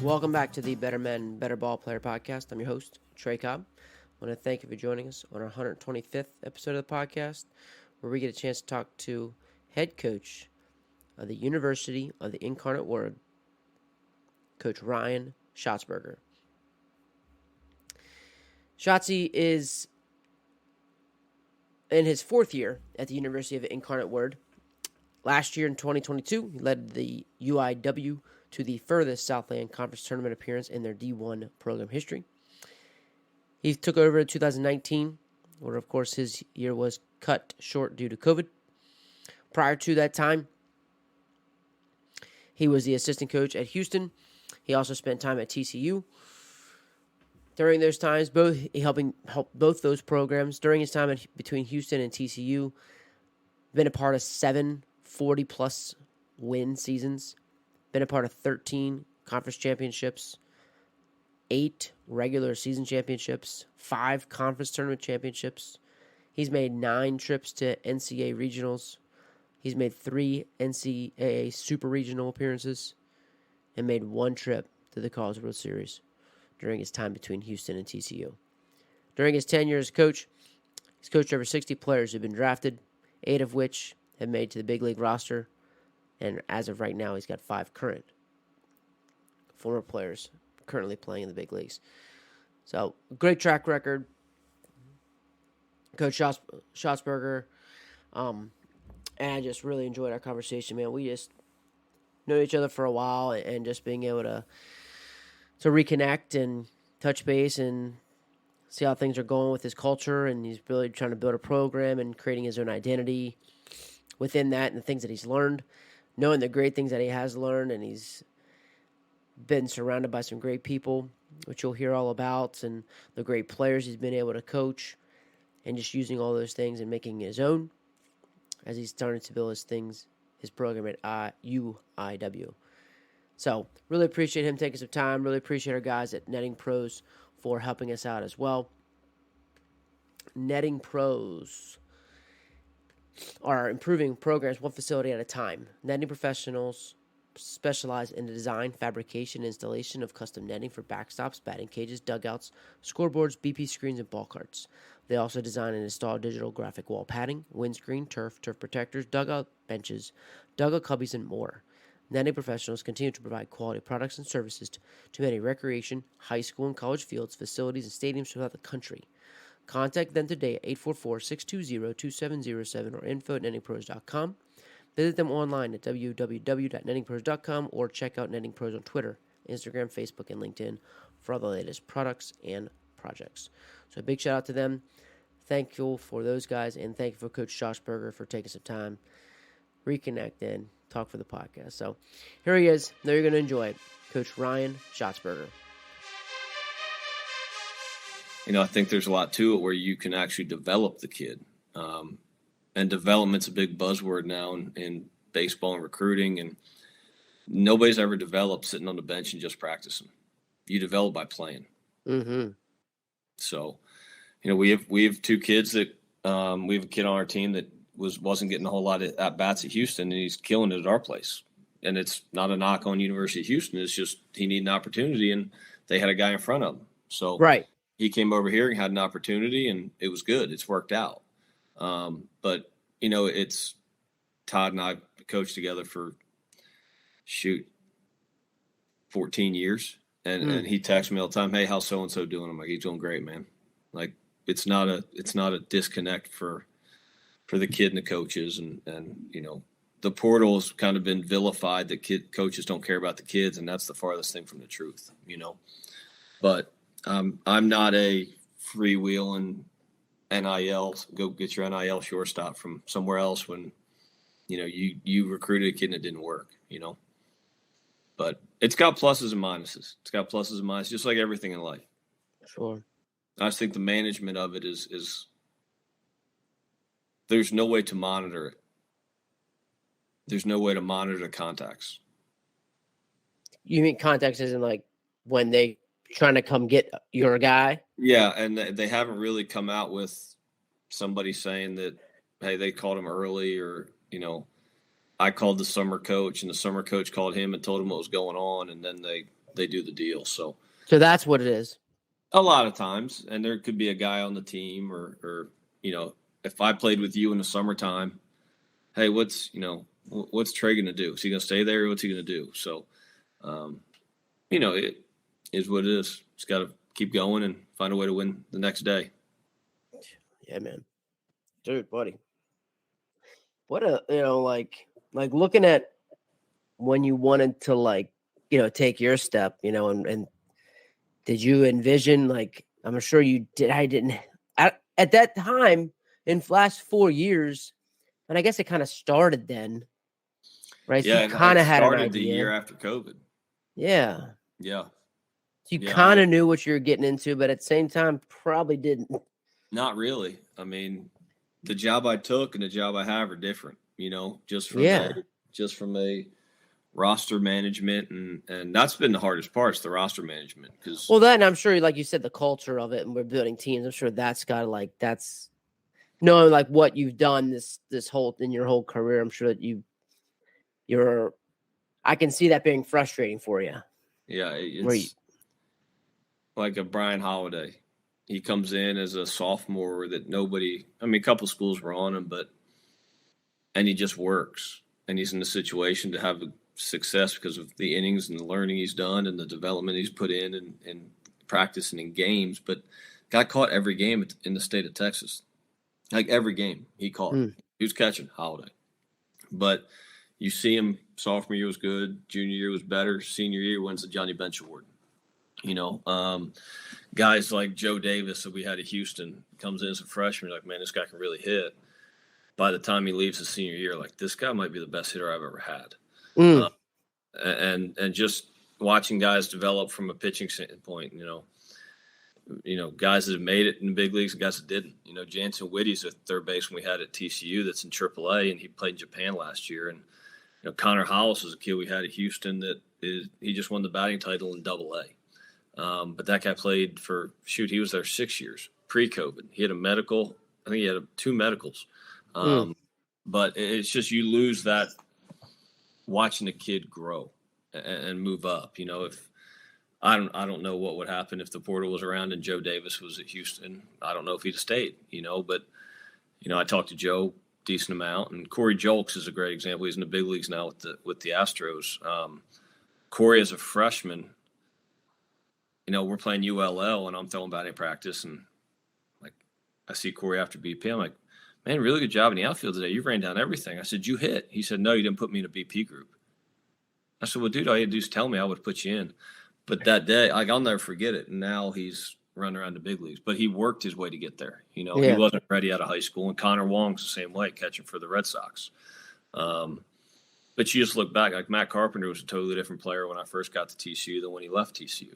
Welcome back to the Better Men, Better Ball Player podcast. I'm your host, Trey Cobb. I want to thank you for joining us on our 125th episode of the podcast, where we get a chance to talk to head coach of the University of the Incarnate Word, Coach Ryan Shotzberger. Shotzi is in his fourth year at the University of the Incarnate Word. Last year in 2022, he led the UIW to the furthest Southland Conference Tournament appearance in their D1 program history. He took over in 2019, where, of course, his year was cut short due to COVID. Prior to that time, he was the assistant coach at Houston. He also spent time at TCU. During those times, helping both those programs. During his time between Houston and TCU, been a part of 7 40-plus win seasons. Been a part of 13 conference championships, 8 regular season championships, 5 conference tournament championships. He's made 9 trips to NCAA Regionals. He's made 3 NCAA Super Regional appearances and made 1 trip to the College World Series during his time between Houston and TCU. During his tenure as coach, he's coached over 60 players who've been drafted, 8 of which have made to the big league roster. And as of right now, he's got 5 current former players currently playing in the big leagues. So, great track record. Coach Shotzberger. And I just really enjoyed our conversation, man. We just know each other for a while, and just being able to reconnect and touch base and see how things are going with his culture. And he's really trying to build a program and creating his own identity within that and the things that he's learned. Knowing the great things that he has learned, and he's been surrounded by some great people, which you'll hear all about, and the great players he's been able to coach, and just using all those things and making it his own as he's starting to build his program at UIW. So, really appreciate him taking some time. Really appreciate our guys at Netting Pros for helping us out as well. Netting Pros are improving programs one facility at a time. Netting professionals specialize in the design, fabrication, and installation of custom netting for backstops, batting cages, dugouts, scoreboards, BP screens, and ball carts. They also design and install digital graphic wall padding, windscreen, turf protectors, dugout benches, dugout cubbies, and more. Netting professionals continue to provide quality products and services to many recreation, high school, and college fields, facilities, and stadiums throughout the country. Contact them today at 844-620-2707 or info@nettingpros.com. Visit them online at www.nettingpros.com or check out Netting Pros on Twitter, Instagram, Facebook, and LinkedIn for all the latest products and projects. So a big shout out to them. Thank you for those guys, and thank you for Coach Shotzberger for taking some time, reconnect, and talk for the podcast. So here he is. Now you're going to enjoy it. Coach Ryan Shotzberger. I think there's a lot to it where you can actually develop the kid. And development's a big buzzword now in baseball and recruiting. And nobody's ever developed sitting on the bench and just practicing. You develop by playing. Mm-hmm. So, we have 2 kids that we have a kid on our team that wasn't getting a whole lot of at-bats at Houston, and he's killing it at our place. And it's not a knock on University of Houston. It's just he needed an opportunity, and they had a guy in front of him. So right. He came over here and had an opportunity, and it was good. It's worked out. But, it's Todd and I coached together for, 14 years. And he texts me all the time, hey, how's so-and-so doing? I'm like, he's doing great, man. Like, it's not a disconnect for the kid and the coaches. And the portal's kind of been vilified that coaches don't care about the kids, and that's the farthest thing from the truth, But I'm not a freewheeling NIL, go get your NIL shortstop from somewhere else when, you recruited a kid and it didn't work, But it's got pluses and minuses. Just like everything in life. Sure. I just think the management of it is there's no way to monitor it. There's no way to monitor the contacts. You mean contacts isn't like when they trying to come get your guy? Yeah, and they haven't really come out with somebody saying that, hey, they called him early, or, I called the summer coach and the summer coach called him and told him what was going on. And then they they do the deal. So that's what it is. A lot of times, and there could be a guy on the team or if I played with you in the summertime, hey, what's Trey going to do? Is he going to stay there? Or what's he going to do? So, it is what it is. Just got to keep going and find a way to win the next day. Yeah, man. Dude, buddy. What like looking at when you wanted to take your step, and did you envision, I'm sure you did. I didn't at that time in the last 4 years. And I guess it kind of started then, right? Yeah, so you kind of had an idea. The year after COVID. Yeah. Yeah. So you kind of knew what you were getting into, but at the same time, probably didn't. Not really. I mean, the job I took and the job I have are different, just from a roster management. And that's been the hardest part, is the roster management. And I'm sure, like you said, the culture of it, and we're building teams. I'm sure that's got to that's knowing what you've done this whole in your whole career. I'm sure that I can see that being frustrating for you. Yeah, it's like a Brian Holiday. He comes in as a sophomore that a couple schools were on him, and he just works, and he's in a situation to have success because of the innings and the learning he's done and the development he's put in and practice and in games. But got caught every game in the state of Texas. Every game he caught. He was catching Holiday. But you see him, sophomore year was good, junior year was better, senior year wins the Johnny Bench Award. Guys like Joe Davis that we had at Houston comes in as a freshman, man, this guy can really hit. By the time he leaves his senior year, this guy might be the best hitter I've ever had. And just watching guys develop from a pitching standpoint, guys that have made it in the big leagues and guys that didn't. Jansen Whitty's a third baseman we had at TCU that's in AAA, and he played in Japan last year. And Connor Hollis is a kid we had at Houston he just won the batting title in AA. But that guy played he was there 6 years pre-COVID. He had a medical. I think he had 2 medicals. But it's just you lose that watching a kid grow and move up. If I don't know what would happen if the portal was around and Joe Davis was at Houston. I don't know if he'd have stayed, but I talked to Joe a decent amount, and Corey Julks is a great example. He's in the big leagues now with the Astros. Corey as a freshman, we're playing ULL and I'm throwing batting practice, and I see Corey after BP. I'm like, man, really good job in the outfield today. You ran down everything. I said, you hit? He said, no, you didn't put me in a BP group. I said, well, dude, all you had to do is tell me, I would put you in. But that day, I'll never forget it. And now he's running around the big leagues. But he worked his way to get there. He wasn't ready out of high school. And Connor Wong's the same way, catching for the Red Sox. But you just look back, Matt Carpenter was a totally different player when I first got to TCU than when he left TCU.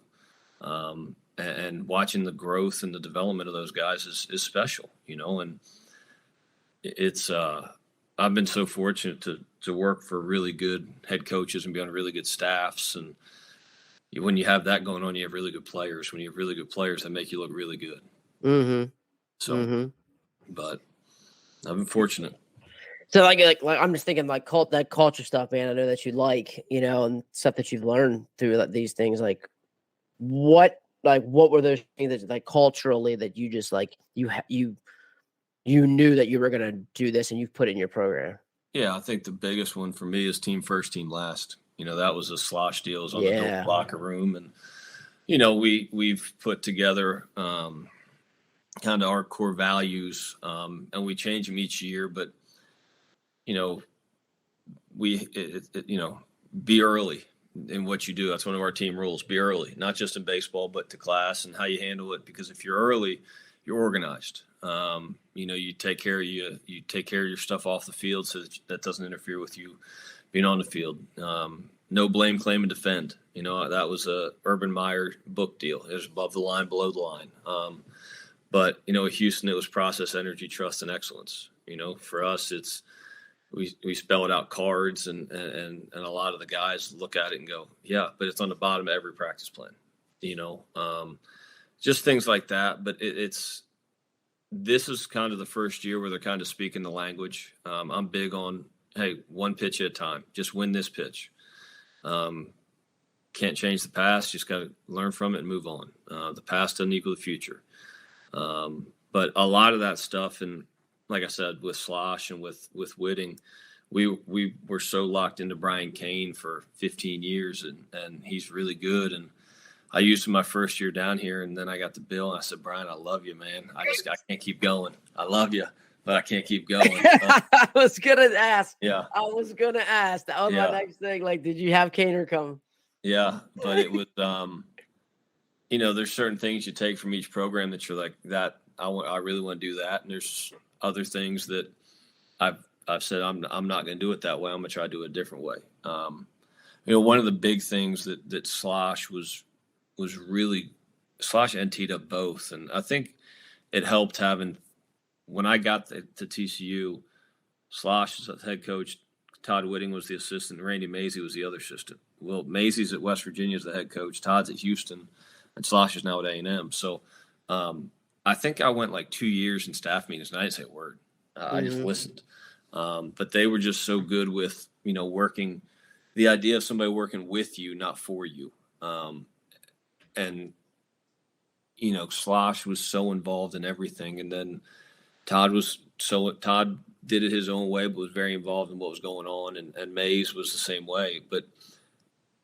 And watching the growth and the development of those guys is special, and it's I've been so fortunate to work for really good head coaches and be on really good staffs. And when you have that going on, you have really good players. When you have really good players, that make you look really good. Mm-hmm. So, but I've been fortunate. So like I'm just thinking that culture stuff, man. I know that you and stuff that you've learned through these things. What were those things that culturally that you just you knew that you were going to do this and you've put it in your program? Yeah, I think the biggest one for me is team first, team last. That was a slosh deal. It was on the locker room. And, we've put together kind of our core values, and we change them each year. But, be early in what you do. That's one of our team rules. Be early, not just in baseball, but to class and how you handle it. Because if you're early, you're organized. You take care of your stuff off the field so that doesn't interfere with you being on the field. No blame, claim, and defend. That was a Urban Meyer book deal. It was above the line, below the line. But at Houston, it was process, energy, trust, and excellence. For us, it's we spell it out cards, and a lot of the guys look at it and go, yeah, but it's on the bottom of every practice plan. Just things like that. But this is kind of the first year where they're kind of speaking the language. I'm big on, hey, one pitch at a time. Just win this pitch. can't change the past. Just got to learn from it and move on. The past doesn't equal the future. But a lot of that stuff, and like I said, with Slosh and with Whitting, we were so locked into Brian Kane for 15 years, and he's really good. And I used him my first year down here, and then I got the bill, and I said, Brian, I love you, man. I can't keep going. I love you, but I can't keep going. I was gonna ask. Yeah. I was gonna ask. That was my next thing. Like, did you have Kaner come? Yeah, but it was, there's certain things you take from each program that you're like, that I really want to do that, and there's other things that I've said I'm not going to do it that way. I'm going to try to do it a different way. One of the big things that Slosh was really, Slosh and Tita both, and I think it helped having, when I got to TCU, Slosh was the head coach, Todd Whitting was the assistant, Randy Mazey was the other assistant. Well, Mazey's at West Virginia as the head coach, Todd's at Houston, and Slosh is now at A&M. So I think I went like 2 years in staff meetings, and I didn't say a word. I just listened. But they were just so good with, working, the idea of somebody working with you, not for you. And Slosh was so involved in everything. And then Todd did it his own way, but was very involved in what was going on. And Mays was the same way. But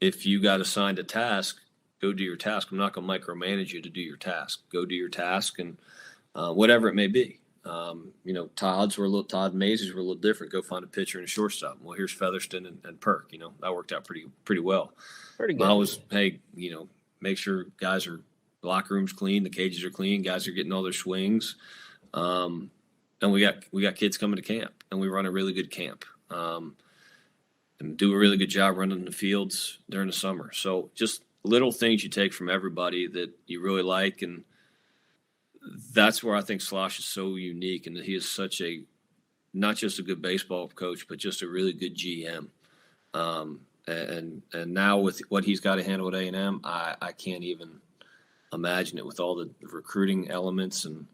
if you got assigned a task, go do your task. I'm not going to micromanage you to do your task. Go do your task, and whatever it may be. Todd Mays were a little different. Go find a pitcher and a shortstop. Well, here's Featherston and Perk. That worked out pretty well. Pretty good. I was, make sure guys are, the locker room's clean, the cages are clean, guys are getting all their swings. And we got kids coming to camp, and we run a really good camp. And do a really good job running the fields during the summer. So just little things you take from everybody that you really like, and that's where I think Slosh is so unique, and that he is not just a good baseball coach, but just a really good GM. And now with what he's got to handle at A&M, I can't even imagine it with all the recruiting elements. And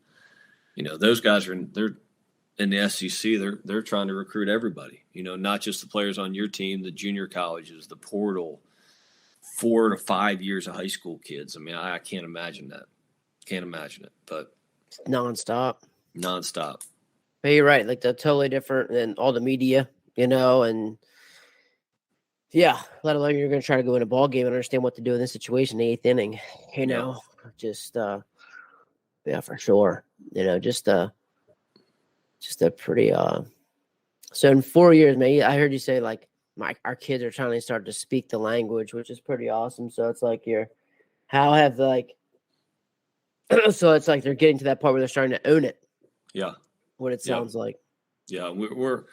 those guys they're in the SEC. They're trying to recruit everybody. Not just the players on your team, the junior colleges, the portal, 4 to 5 years of high school kids. I mean, I can't imagine that. Can't imagine it, but nonstop. But you're right. Like, they're totally different than all the media, and yeah, let alone you're going to try to go in a ball game and understand what to do in this situation, the 8th inning, just, yeah, for sure. Just a pretty, so in 4 years, man, I heard you say like our kids are trying to start to speak the language, which is pretty awesome. So it's like so it's like they're getting to that part where they're starting to own it. Yeah. What it sounds like. Yeah. We're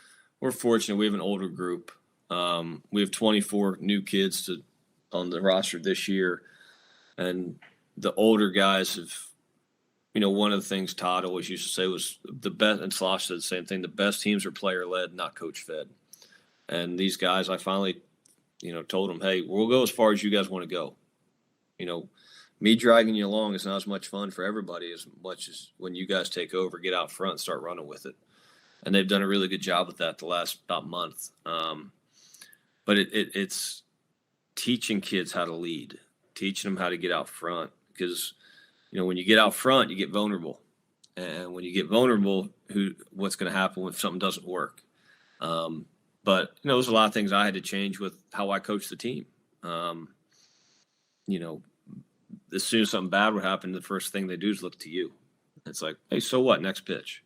fortunate. We have an older group. We have 24 new kids on the roster this year. And the older guys have, one of the things Todd always used to say was the best, and Slosh said the same thing, the best teams are player led, not coach fed. And these guys, I finally, told them, hey, we'll go as far as you guys want to go. Me dragging you along is not as much fun for everybody as much as when you guys take over, get out front, and start running with it. And they've done a really good job with that the last about month. But it's teaching kids how to lead, teaching them how to get out front. Because, when you get out front, you get vulnerable. And when you get vulnerable, what's going to happen when something doesn't work? But, there's a lot of things I had to change with how I coach the team. As soon as something bad would happen, the first thing they do is look to you. It's like, hey, so what? Next pitch.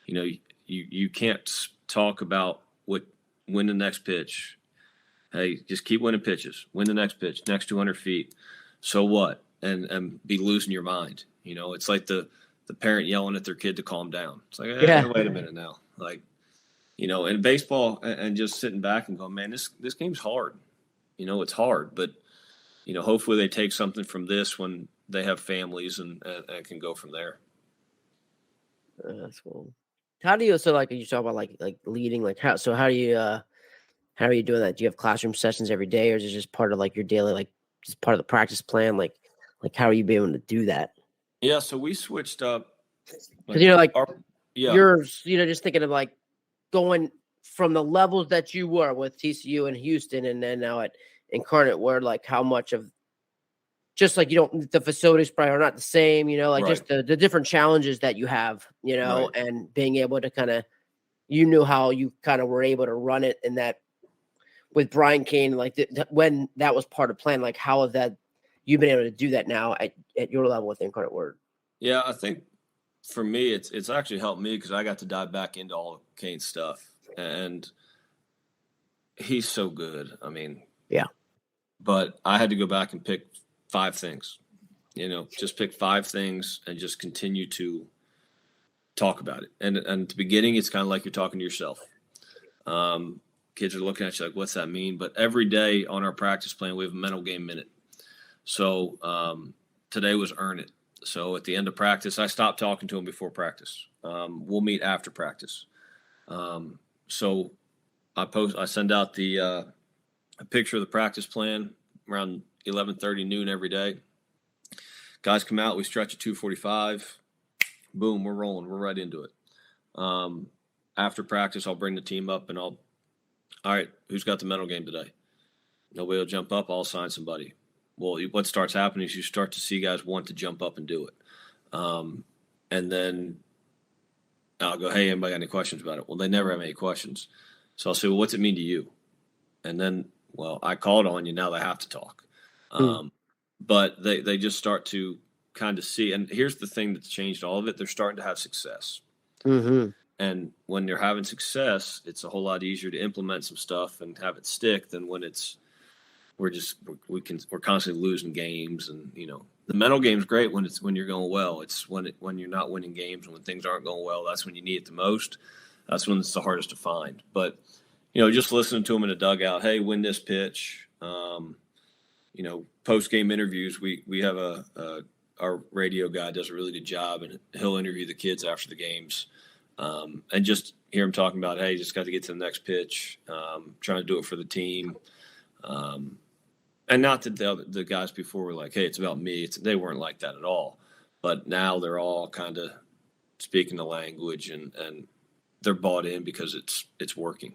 You can't talk about win the next pitch. Hey, just keep winning pitches. Win the next pitch, next 200 feet. So what? And be losing your mind. It's like the parent yelling at their kid to calm down. It's like, wait a minute now. Like, in baseball, and just sitting back and going, man, this game's hard. It's hard, but hopefully they take something from this when they have families and can go from there. That's cool. How do you, so like you talk about like leading, like how are you doing that? Do you have classroom sessions every day, or is it just part of like your daily, like just part of the practice plan? Like how are you being able to do that? Yeah. So we switched up. You're, just thinking of like going from the levels that you were with TCU and Houston, and then now at Incarnate, where like how much of just like the facilities probably are not the same, like just the different challenges that you have, and being able to kind of, how you kind of were able to run it in that with Brian Kane, like when that was part of the plan, like how have that you've been able to do that now at your level with Incarnate Word? Yeah, I think for me, it's actually helped me because I got to dive back into all of Kane's stuff, and he's so good. I mean, yeah. But I had to go back and pick 5 things, just pick 5 things and just continue to talk about it. And at the beginning, it's kind of like you're talking to yourself. Kids are looking at you like, what's that mean? But every day on our practice plan, we have a mental game minute. So today was earn it. So at the end of practice, I stopped talking to them before practice. We'll meet after practice. So I send out a picture of the practice plan around 11:30 noon every day. Guys come out, we stretch at 2:45. Boom, we're rolling. We're right into it. After practice, I'll bring the team up and all right, who's got the mental game today? Nobody will jump up. I'll assign somebody. Well, what starts happening is you start to see guys want to jump up and do it. And then I'll go, hey, anybody got any questions about it? Well, they never have any questions. So I'll say, well, what's it mean to you? And then, well, I called on you. Now they have to talk. But they just start to kind of see. And here's the thing that's changed all of it. They're starting to have success. Mm-hmm. And when they're having success, it's a whole lot easier to implement some stuff and have it stick than when we're constantly losing games. And, the mental game's great when you're going well. It's when you're not winning games and when things aren't going well, that's when you need it the most. That's when it's the hardest to find. But, just listening to them in a dugout, hey, win this pitch. Post-game interviews, we have our radio guy does a really good job, and he'll interview the kids after the games. And just hear him talking about, hey, just got to get to the next pitch, trying to do it for the team. And not that the guys before were like, hey, it's about me. They weren't like that at all. But now they're all kind of speaking the language and they're bought in because it's working,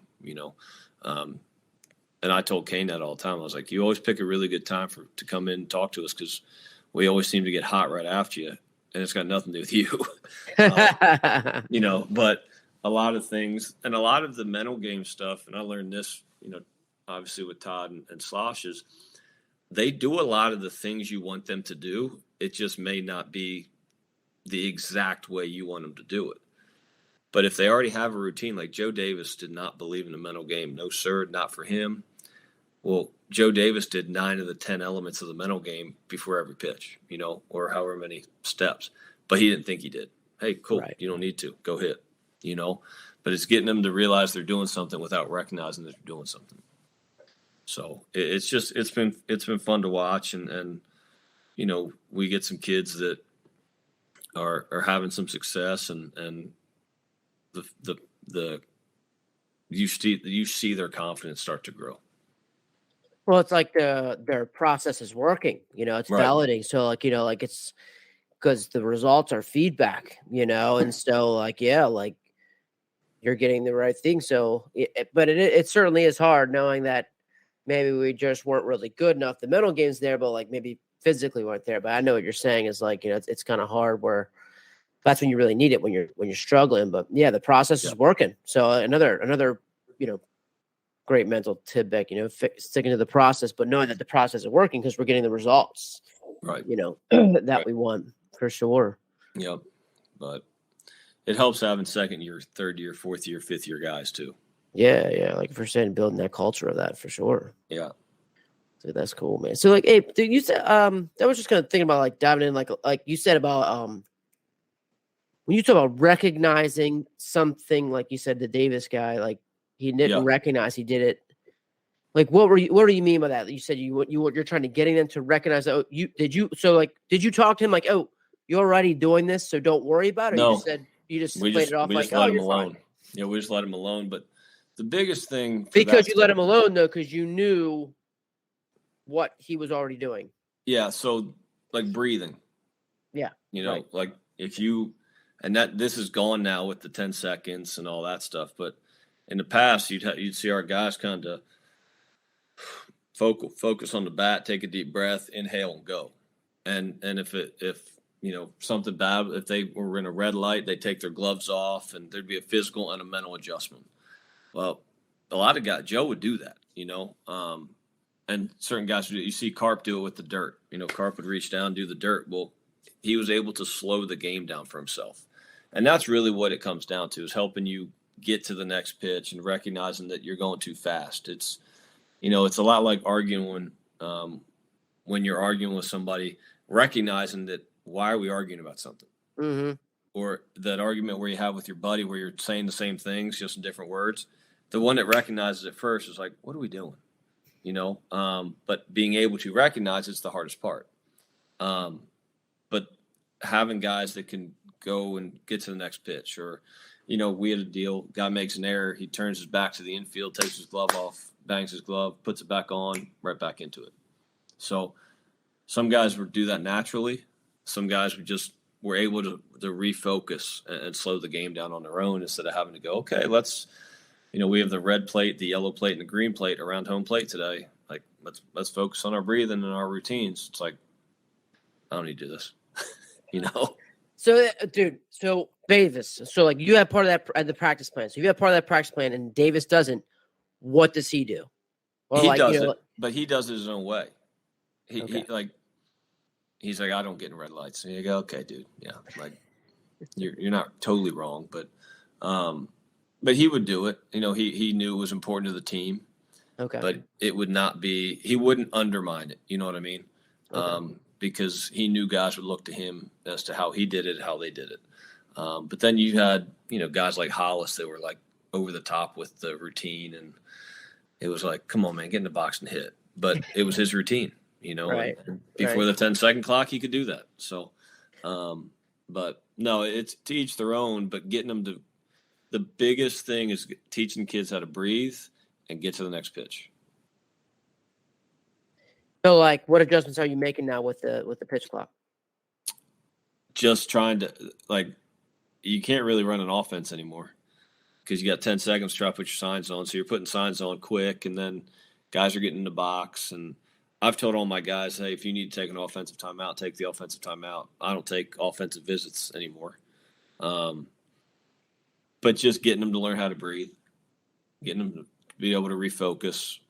And I told Kane that all the time. I was like, you always pick a really good time to come in and talk to us because we always seem to get hot right after you. And it's got nothing to do with you, but a lot of things and a lot of the mental game stuff. And I learned this, obviously with Todd and Sloshes, they do a lot of the things you want them to do. It just may not be the exact way you want them to do it. But if they already have a routine, like Joe Davis did not believe in the mental game. No, sir, not for him. Well, Joe Davis did 9 of the 10 elements of the mental game before every pitch, or however many steps. But he didn't think he did. Hey, cool. Right. You don't need to. Go hit, But it's getting them to realize they're doing something without recognizing that they're doing something. So it's been fun to watch. And we get some kids that are having some success and you see their confidence start to grow. Well, it's like their process is working, it's right. validating. So it's because the results are feedback, and so you're getting the right thing. So, but it certainly is hard knowing that maybe we just weren't really good enough. The mental game's there, but maybe physically weren't there. But I know what you're saying is it's kind of hard where that's when you really need it when you're struggling. But yeah, the process is working. So another great mental tidbit, sticking to the process, but knowing that the process is working because we're getting the results, right? That we want for sure. Yep. But it helps having second year, third year, fourth year, fifth year guys too. Yeah. Like if we're saying building that culture of that for sure. Yeah. So that's cool, man. So hey, dude, you said I was just kind of thinking about diving in like you said about when you talk about recognizing something, like you said, the Davis guy, he didn't recognize he did it. What do you mean by that? You said you're trying to getting them to recognize that. Did you talk to him oh, you're already doing this, so don't worry about it? No. You just played it off we just let him alone. Fine. Yeah, we just let him alone. But the biggest thing because you let him alone though, because you knew what he was already doing. Yeah. So breathing. Yeah. Right. If you and that this is gone now with the 10 seconds and all that stuff, but in the past, you'd see our guys kind of focus on the bat, take a deep breath, inhale, and go. And if something bad, if they were in a red light, they take their gloves off, and there'd be a physical and a mental adjustment. Well, a lot of guys, Joe would do that, and certain guys would do it. You see Carp do it with the dirt. Carp would reach down, do the dirt. Well, he was able to slow the game down for himself. And that's really what it comes down to, is helping you get to the next pitch and recognizing that you're going too fast. It's a lot like arguing when you're arguing with somebody, recognizing that why are we arguing about something? Mm-hmm. Or that argument where you have with your buddy where you're saying the same things, just in different words. The one that recognizes it first is like, what are we doing? But being able to recognize it's the hardest part. But having guys that can go and get to the next pitch, or, we had a deal, guy makes an error, he turns his back to the infield, takes his glove off, bangs his glove, puts it back on, right back into it. So some guys would do that naturally. Some guys were able to refocus and slow the game down on their own instead of having to go, okay, we have the red plate, the yellow plate, and the green plate around home plate today. Like, let's focus on our breathing and our routines. It's like, I don't need to do this, So, dude, Davis, you have part of that the practice plan. So you have part of that practice plan, and Davis doesn't. What does he do? Or he does it, but he does it his own way. He's like, I don't get in red lights. And you go, okay, dude, yeah, like you're not totally wrong, but he would do it. He knew it was important to the team. Okay, but it would not be. He wouldn't undermine it. You know what I mean? Okay. Because he knew guys would look to him as to how he did it, how they did it. But then you had, guys like Hollis that were like over the top with the routine, and it was like, come on, man, get in the box and hit. But it was his routine, Right. Before the 10-second clock, he could do that. So, but no, it's to each their own, but getting them to, the biggest thing is teaching kids how to breathe and get to the next pitch. So, what adjustments are you making now with the pitch clock? Just trying to, you can't really run an offense anymore because you got 10 seconds to try to put your signs on. So you're putting signs on quick, and then guys are getting in the box. And I've told all my guys, hey, if you need to take an offensive timeout, take the offensive timeout. I don't take offensive visits anymore. But just getting them to learn how to breathe, getting them to be able to refocus,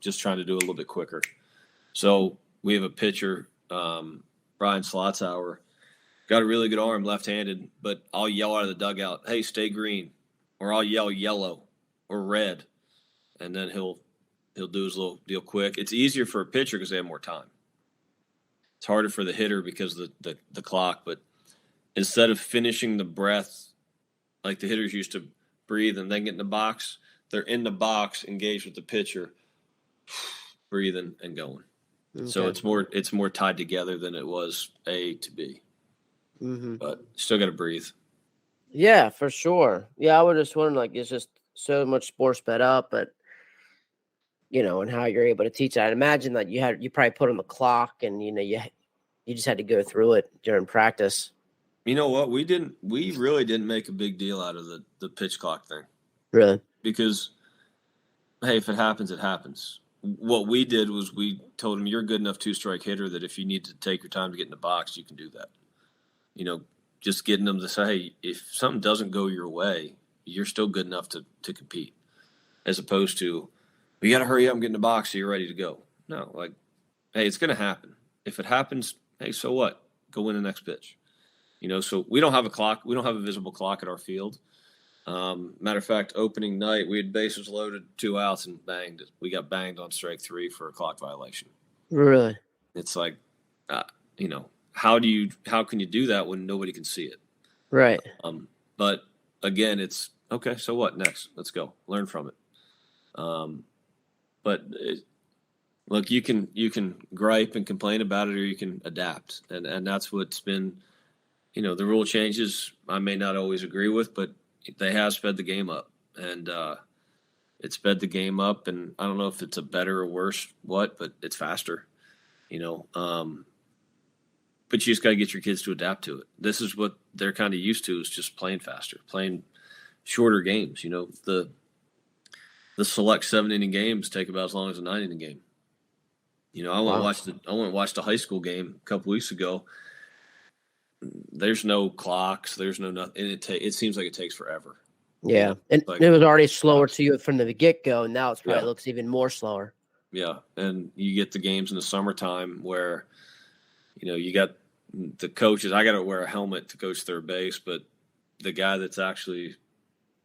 just trying to do it a little bit quicker. So we have a pitcher, Brian Slotzauer, got a really good arm, left-handed, but I'll yell out of the dugout, hey, stay green, or I'll yell yellow or red, and then he'll do his little deal quick. It's easier for a pitcher because they have more time. It's harder for the hitter because of the clock, but instead of finishing the breath like the hitters used to breathe and then get in the box, they're in the box, engaged with the pitcher, breathing and going. Okay. So it's more tied together than it was A to B. Mm-hmm. But still got to breathe. Yeah, for sure. Yeah, I was just wondering, it's just so much more sped up, but and how you're able to teach that. I'd imagine that you probably put on the clock, and you just had to go through it during practice. You know what? We really didn't make a big deal out of the pitch clock thing. Really? Because, hey, if it happens, it happens. What we did was we told him, you're a good enough two-strike hitter that if you need to take your time to get in the box, you can do that. Just getting them to say, hey, if something doesn't go your way, you're still good enough to compete. As opposed to, you got to hurry up and get in the box so you're ready to go. No, hey, it's going to happen. If it happens, hey, so what? Go win the next pitch. So we don't have a clock. We don't have a visible clock at our field. Matter of fact, opening night, we had bases loaded, 2 outs, and banged. We got banged on strike 3 for a clock violation. Really? It's like, how can you do that when nobody can see it? Right. But again, it's okay. So what next? Let's go learn from it. Look, you can gripe and complain about it, or you can adapt. And that's what's been, the rule changes I may not always agree with, but they have sped the game up, and it sped the game up. And I don't know if it's a better or worse but it's faster, but you just got to get your kids to adapt to it. This is what they're kind of used to, is just playing faster, playing shorter games. The select 7-inning games take about as long as a 9-inning game. You know, I went and watched a high school game a couple weeks ago. There's no clocks. There's no nothing. And it seems like it takes forever. Yeah, and it was already slower to you from the get-go, and now it looks even more slower. Yeah, and you get the games in the summertime where, you know, you got the coaches. I got to wear a helmet to coach third base, but the guy that's actually,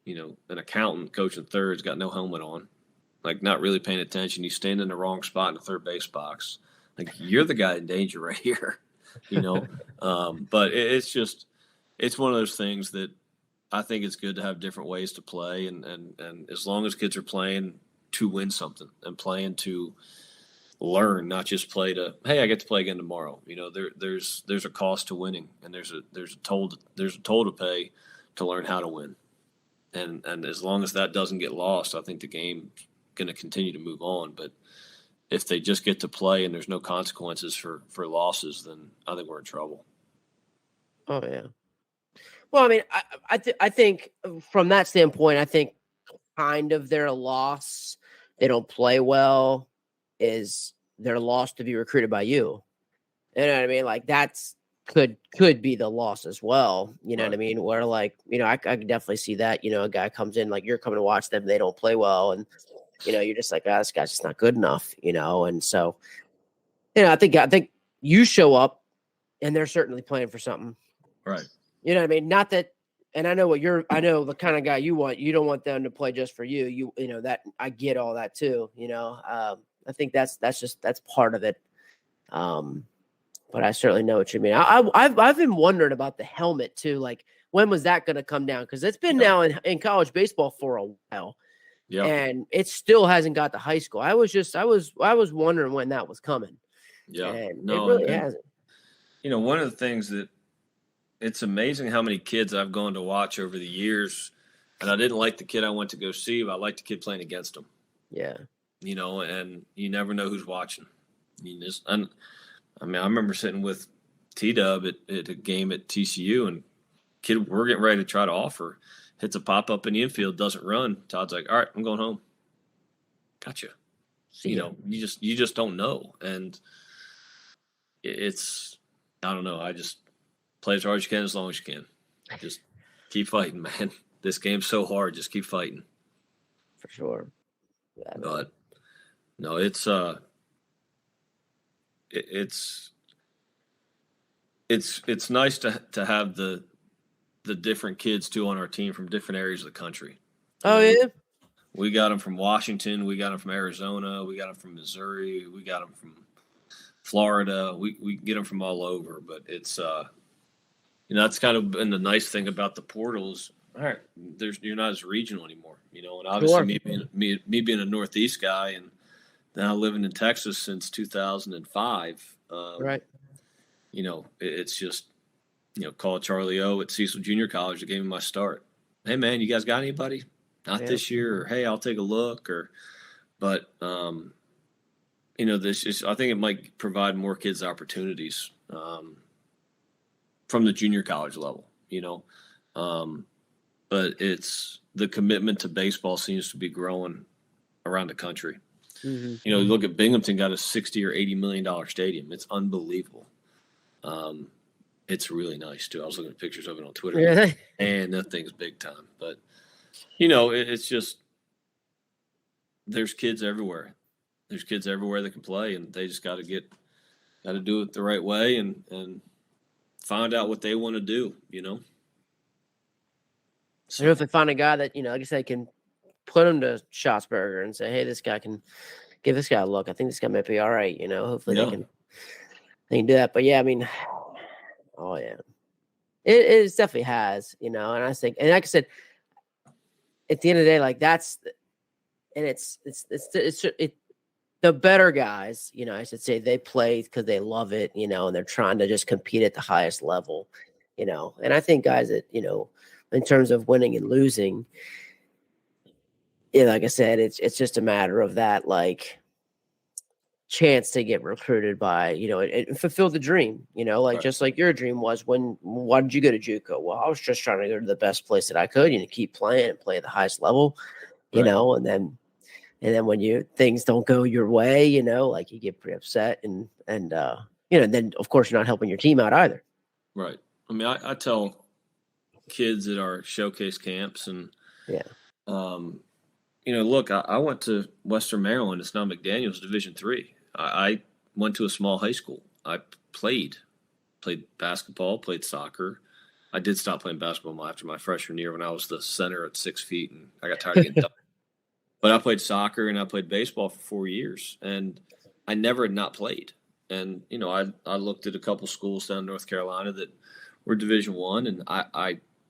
you know, an accountant coaching third's got no helmet on, like not really paying attention. You stand in the wrong spot in the third base box. Like, you're the guy in danger right here, you know. But it's one of those things that I think it's good to have different ways to play, and as long as kids are playing to win something and playing to learn, not just play to, hey, I get to play again tomorrow. You know, there's a cost to winning, and there's a toll to pay to learn how to win. And as long as that doesn't get lost, I think the game's going to continue to move on. But if they just get to play and there's no consequences for losses, then I think we're in trouble. Oh yeah. Well, I mean, I think from that standpoint, I think kind of their loss, they don't play well, is their loss to be recruited by you. You know what I mean? Like, that's could be the loss as well. You know what I mean? Where, like, you know, I can definitely see that. You know, a guy comes in, like, you're coming to watch them, they don't play well, and you know, you're just like, this guy's just not good enough. You know, and so, you know, I think you show up, and they're certainly playing for something. Right. You know what I mean? Not that, and I know the kind of guy you want. You don't want them to play just for you. You know that, I get all that too. You know, I think that's part of it. But I certainly know what you mean. I've been wondering about the helmet too. Like, when was that going to come down? Because it's been now in college baseball for a while, and it still hasn't got to high school. I was wondering when that was coming. Yeah, and it really hasn't. You know, one of the things that, it's amazing how many kids I've gone to watch over the years, and I didn't like the kid I went to go see, but I liked the kid playing against him. Yeah. You know, and you never know who's watching. I remember sitting with T-Dub at a game at TCU, and kid, we're getting ready to try to offer, hits a pop-up in the infield, doesn't run. Todd's like, all right, I'm going home. Gotcha. You know, you just don't know. And it's, I don't know, I just play as hard as you can, as long as you can. Just keep fighting, man. This game's so hard. Just keep fighting. For sure. Yeah, but no, it's nice to have the different kids too on our team from different areas of the country. Oh yeah. We got them from Washington. We got them from Arizona. We got them from Missouri. We got them from Florida. We get them from all over. But it's you know, that's kind of been the nice thing about the portals. All right, you're not as regional anymore, you know. And obviously, me being a Northeast guy, and now living in Texas since 2005. Right. You know, it's just, you know, call Charlie O at Cecil Junior College that gave me my start. Hey man, you guys got anybody? Not this year. Or hey, I'll take a look. But you know, I think it might provide more kids opportunities. From the junior college level, you know. But it's the commitment to baseball seems to be growing around the country. Mm-hmm. You know, you look at Binghamton, got a $60 or $80 million stadium. It's unbelievable. It's really nice too. I was looking at pictures of it on Twitter, and that thing's big time. But you know, it's just, there's kids everywhere. There's kids everywhere that can play, and they just got to do it the right way and find out what they want to do, you know. So, you know, if they find a guy that, you know, like I said, can put him to Shotzberger and say, hey, this guy can give this guy a look. I think this guy might be all right, you know. Hopefully they can do that. But yeah, I mean, oh yeah, it definitely has, you know. And I think, and like I said, at the end of the day, like that's, and it's the better guys, you know, I should say, they play because they love it, you know, and they're trying to just compete at the highest level, you know. And I think guys that, you know, in terms of winning and losing, yeah, like I said, it's just a matter of that, like, chance to get recruited by, you know, and fulfill the dream, you know, like just like your dream was why did you go to JUCO? Well, I was just trying to go to the best place that I could, you know, keep playing and play at the highest level, you know, and then And then when things don't go your way, like you get pretty upset and then of course you're not helping your team out either. Right. I mean, I tell kids at our showcase camps and, look, I went to Western Maryland. It's now McDaniel's Division III. I went to a small high school. I played basketball, played soccer. I did stop playing basketball after my freshman year when I was the center at 6 feet and I got tired of getting done. But I played soccer and I played baseball for 4 years, and I never had not played. And I looked at a couple schools down in North Carolina that were Division I, and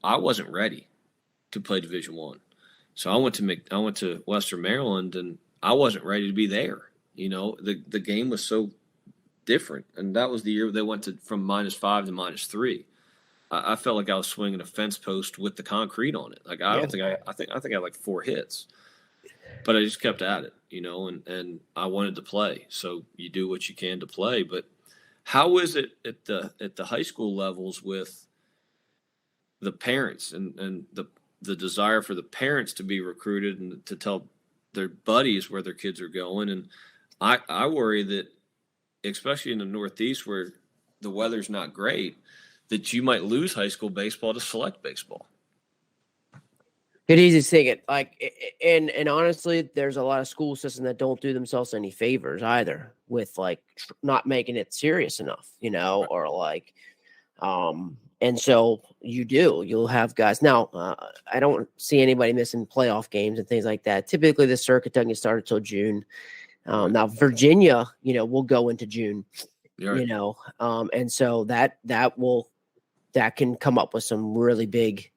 I wasn't ready to play Division I. So I went to Western Maryland, and I wasn't ready to be there. The game was so different, and that was the year they went from -5 to -3. I felt like I was swinging a fence post with the concrete on it. Like I think I had like 4 hits. But I just kept at it, and I wanted to play. So you do what you can to play. But how is it at the high school levels with the parents and the desire for the parents to be recruited and to tell their buddies where their kids are going? And I worry that, especially in the Northeast where the weather's not great, that you might lose high school baseball to select baseball. It's easy to say it. And honestly, there's a lot of school systems that don't do themselves any favors either with not making it serious enough, and so you'll have guys. Now, I don't see anybody missing playoff games and things like that. Typically the circuit doesn't get started till June. Now Virginia, will go into June, and so that can come up with some really big,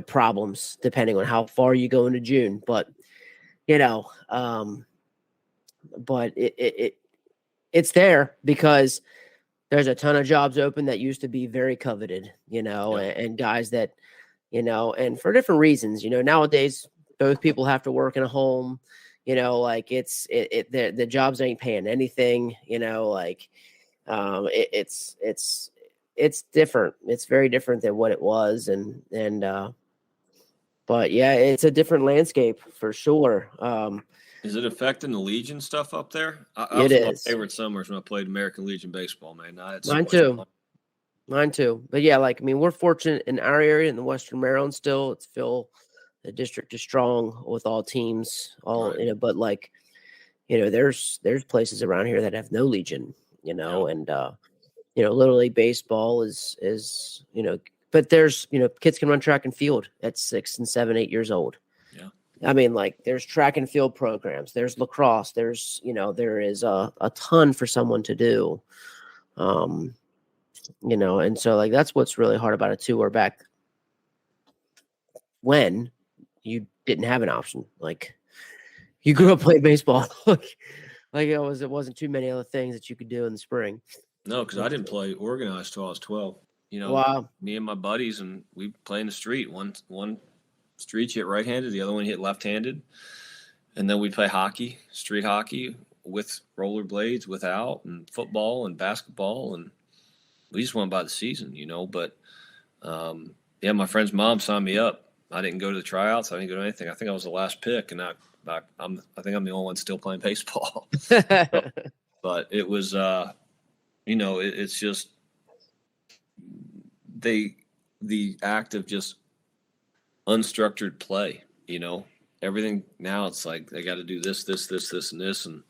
problems depending on how far you go into June. But, but it's there because there's a ton of jobs open that used to be very coveted, and guys that, and for different reasons, nowadays both people have to work in a home, the jobs ain't paying anything, it's different. It's very different than what it was. But yeah, it's a different landscape for sure. Is it affecting the Legion stuff up there? It is. My favorite summers when I played American Legion baseball, man. Mine too. But yeah, we're fortunate in our area in the Western Maryland still. It's still the district is strong with all teams, right. But there's places around here that have no Legion, and Little League baseball is but there's, kids can run track and field at 6 and 7, 8 years old. Yeah. I mean, there's track and field programs, there's lacrosse, there's, there is a ton for someone to do. And so that's what's really hard about it too. We're back when you didn't have an option. You grew up playing baseball. It wasn't too many other things that you could do in the spring. No, because I didn't play organized till I was 12. Wow. Me and my buddies, and we play in the street. One street hit right-handed, the other one hit left-handed. And then we play hockey, street hockey with rollerblades, without, and football and basketball. And we just went by the season, But, my friend's mom signed me up. I didn't go to the tryouts. I didn't go to anything. I think I was the last pick, and I think I'm the only one still playing baseball. But it was it's just the act of just unstructured play, everything now it's like they got to do this, and this, and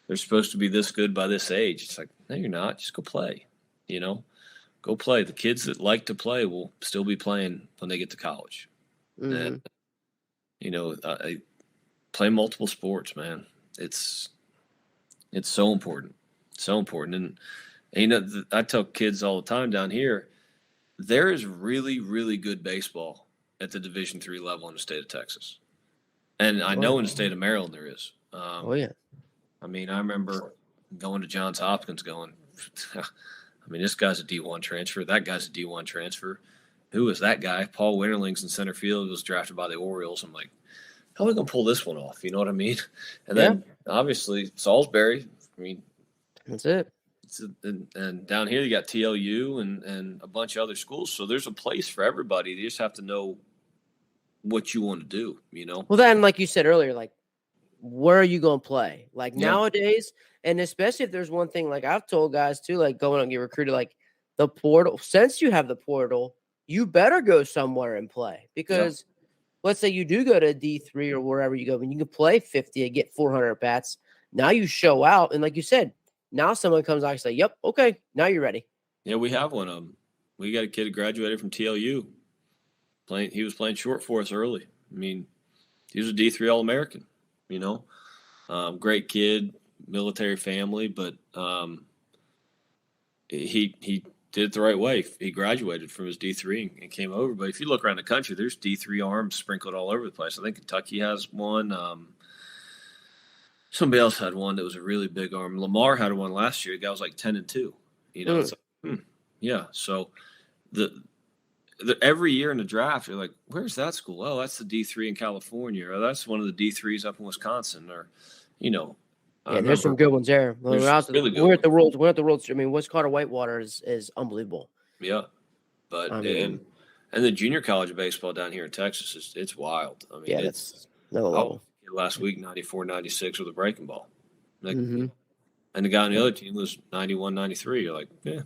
they're supposed to be this good by this age. It's like, no, you're not. Just go play, go play. The kids that like to play will still be playing when they get to college. Mm-hmm. And, I play multiple sports, man. It's so important. So important. And I tell kids all the time down here, there is really, really good baseball at the Division III level in the state of Texas. And I know in the state of Maryland there is. Yeah. I remember going to Johns Hopkins going, this guy's a D1 transfer. That guy's a D1 transfer. Who is that guy? Paul Winterling's in center field, was drafted by the Orioles. I'm like, how are we going to pull this one off? You know what I mean? And then, obviously, Salisbury, that's it. And down here you got TLU and a bunch of other schools. So there's a place for everybody. You just have to know what you want to do, you know? Well, then, like you said earlier, like, where are you going to play? Like Yeah. nowadays, and especially if there's one thing, like I've told guys too, like going and get recruited, like the portal, since you have the portal, you better go somewhere and play because let's say you do go to D3 or wherever you go and you can play 50 and get 400 bats. Now you show out. And like you said, now someone comes out and say, yep, okay, now you're ready. Yeah, we have one of them. We got a kid who graduated from TLU. He was playing short for us early. I mean, he was a D3 All-American, you know. Great kid, military family, but he did it the right way. He graduated from his D3 and came over. But if you look around the country, there's D3 arms sprinkled all over the place. I think Kentucky has one. Somebody else had one that was a really big arm. Lamar had one last year. The guy was like 10-2. You know, it's like, yeah. So every year in the draft, you're like, where's that school? Oh, that's the D3 in California, or that's one of the D3s up in Wisconsin, or, you know. Yeah, there's some good ones there. We're at the World. I mean, what's Carter Whitewater is unbelievable. Yeah, but and the junior college baseball down here in Texas it's wild. I mean, yeah, it's another level. Last week 94, 96 with a breaking ball, like, and the guy on the other team was 91, 93. You're like, yeah.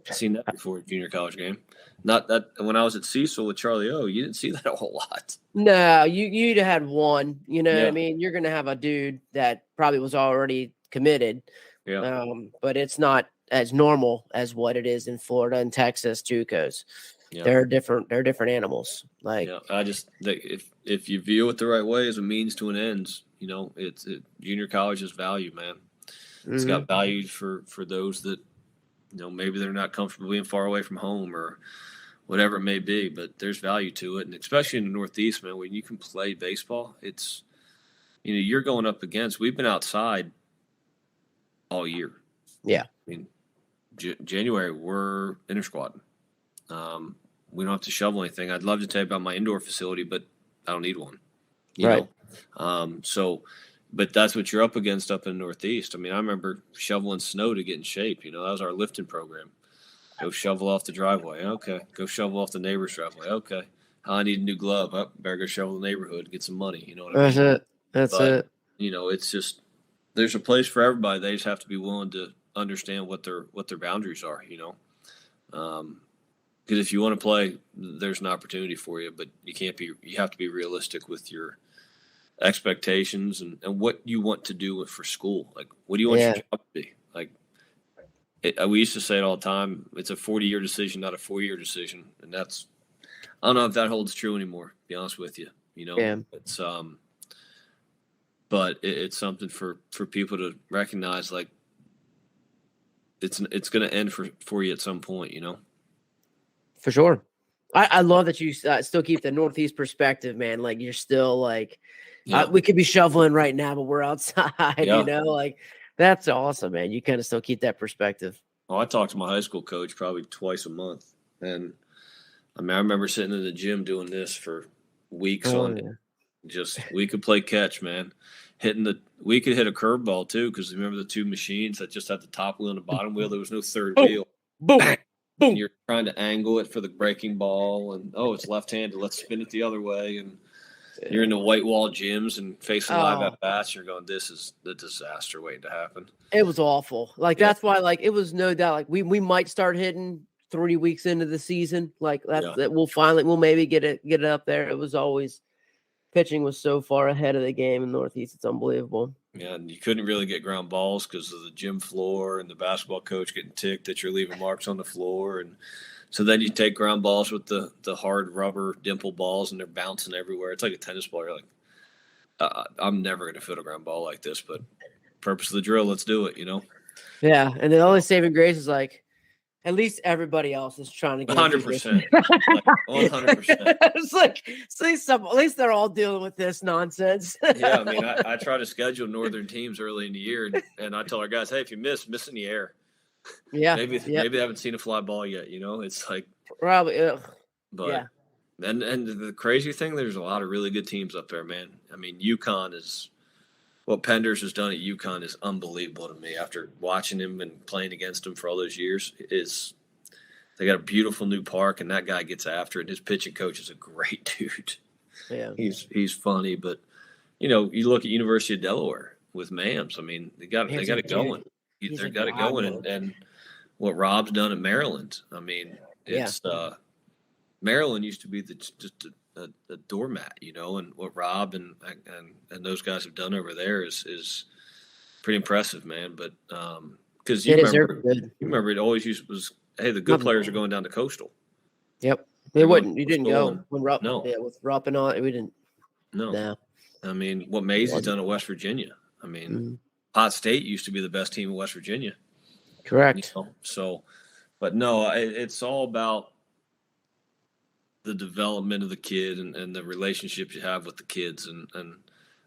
I've seen that before, junior college game. Not that when I was at Cecil with Charlie O, you didn't see that a whole lot. No, you'd have had one. You know what I mean? You're going to have a dude that probably was already committed. Yeah. But it's not as normal as what it is in Florida and Texas too, because they're different animals. Like, I just think if you view it the right way as a means to an end, you know, junior college is value, man. It's got value for those that, you know, maybe they're not comfortable being far away from home or whatever it may be, but there's value to it. And especially in the Northeast, man, when you can play baseball, it's, you know, you're going up against, we've been outside all year. Yeah. I mean, January, we're intersquadding. We don't have to shovel anything. I'd love to tell you about my indoor facility, but I don't need one. You know? But that's what you're up against up in the Northeast. I mean, I remember shoveling snow to get in shape. You know, that was our lifting program. Go shovel off the driveway. Okay. Go shovel off the neighbor's driveway. Okay. I need a new glove. Oh, better go shovel the neighborhood and get some money. You know what I mean? That's it. You know, it's just there's a place for everybody. They just have to be willing to understand what their boundaries are. You know, because if you want to play, there's an opportunity for you, but you have to be realistic with your expectations and what you want to do for school. Like, what do you want your job to be? Like, we used to say it all the time. It's a 40-year decision, not a 4-year decision. And I don't know if that holds true anymore, to be honest with you. You know, it's, but it's something for people to recognize, like, it's going to end for you at some point, you know? For sure. I love that you still keep the Northeast perspective, man. Like, you're still like, we could be shoveling right now, but we're outside, you know, like that's awesome, man. You kind of still keep that perspective. Oh, I talk to my high school coach probably twice a month. And I mean, I remember sitting in the gym doing this for weeks we could play catch, man. We could hit a curveball too. Cause remember the two machines that just had the top wheel and the bottom wheel. There was no third wheel. Boom. Boom. And you're trying to angle it for the breaking ball and, it's left-handed. Let's spin it the other way. And you're in the white wall gyms and facing live at bats. You're going, this is the disaster waiting to happen. It was awful. Like, that's why, like, it was no doubt, like, we might start hitting 3 weeks into the season. Like, that we'll maybe get it up there. It was always, pitching was so far ahead of the game in Northeast. It's unbelievable. Yeah, and you couldn't really get ground balls because of the gym floor and the basketball coach getting ticked that you're leaving marks on the floor. And so then you take ground balls with the hard rubber dimple balls, and they're bouncing everywhere. It's like a tennis ball. You're like, I'm never going to fit a ground ball like this, but purpose of the drill, let's do it, you know? Yeah, and the only saving grace is, like, at least everybody else is trying to get 100%. Like, 100%. It's like, at least they're all dealing with this nonsense. Yeah, I mean, I try to schedule northern teams early in the year, and I tell our guys, hey, if you miss in the air. Yeah. Maybe they haven't seen a fly ball yet, you know? It's like probably but and the crazy thing, there's a lot of really good teams up there, man. I mean, UConn is what Penders has done at UConn is unbelievable to me after watching him and playing against him for all those years. They got a beautiful new park, and that guy gets after it. His pitching coach is a great dude. Yeah. He's funny, but you look at University of Delaware with Mams. I mean, they got it going. They got it going, and what Rob's done at Maryland. I mean, it's Maryland used to be just a doormat, and what Rob and those guys have done over there is pretty impressive, man. But because you remember it always was, hey, the good players are going down to Coastal. Yep, they wouldn't. You didn't go when Rob. No, with Rob and all, we didn't. No. I mean, what Maisie's done at West Virginia. I mean, Pot State used to be the best team in West Virginia. Correct. So, but no, it's all about the development of the kid and the relationships you have with the kids. And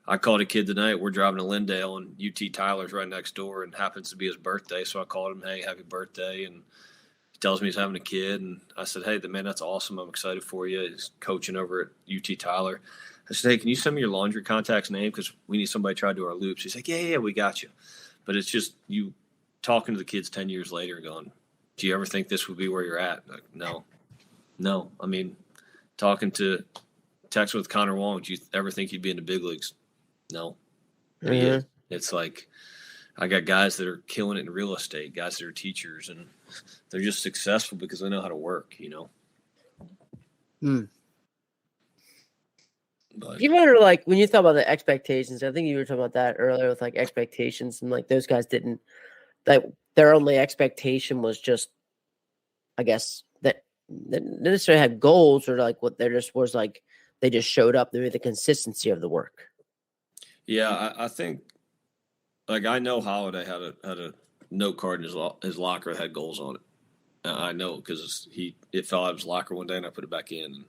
I called a kid tonight. We're driving to Lindale, and UT Tyler's right next door, and happens to be his birthday. So I called him, hey, happy birthday. And he tells me he's having a kid. And I said, hey, man, that's awesome. I'm excited for you. He's coaching over at UT Tyler. I said, hey, can you send me your laundry contact's name? Because we need somebody to try to do our loops. He's like, yeah, we got you. But it's just you talking to the kids 10 years later going, do you ever think this would be where you're at? Like, no. I mean, texting with Connor Wong, do you ever think you'd be in the big leagues? No. Mm-hmm. It's like I got guys that are killing it in real estate, guys that are teachers, and they're just successful because they know how to work, But you wonder, like, when you talk about the expectations, I think you were talking about that earlier with like expectations, and like those guys didn't, like, their only expectation was just, I guess, that they didn't necessarily have goals, or like what there just was like they just showed up. They made the consistency of the work. Yeah, I think, like, I know Holiday had a note card in his locker that had goals on it. I know because it fell out of his locker one day and I put it back in.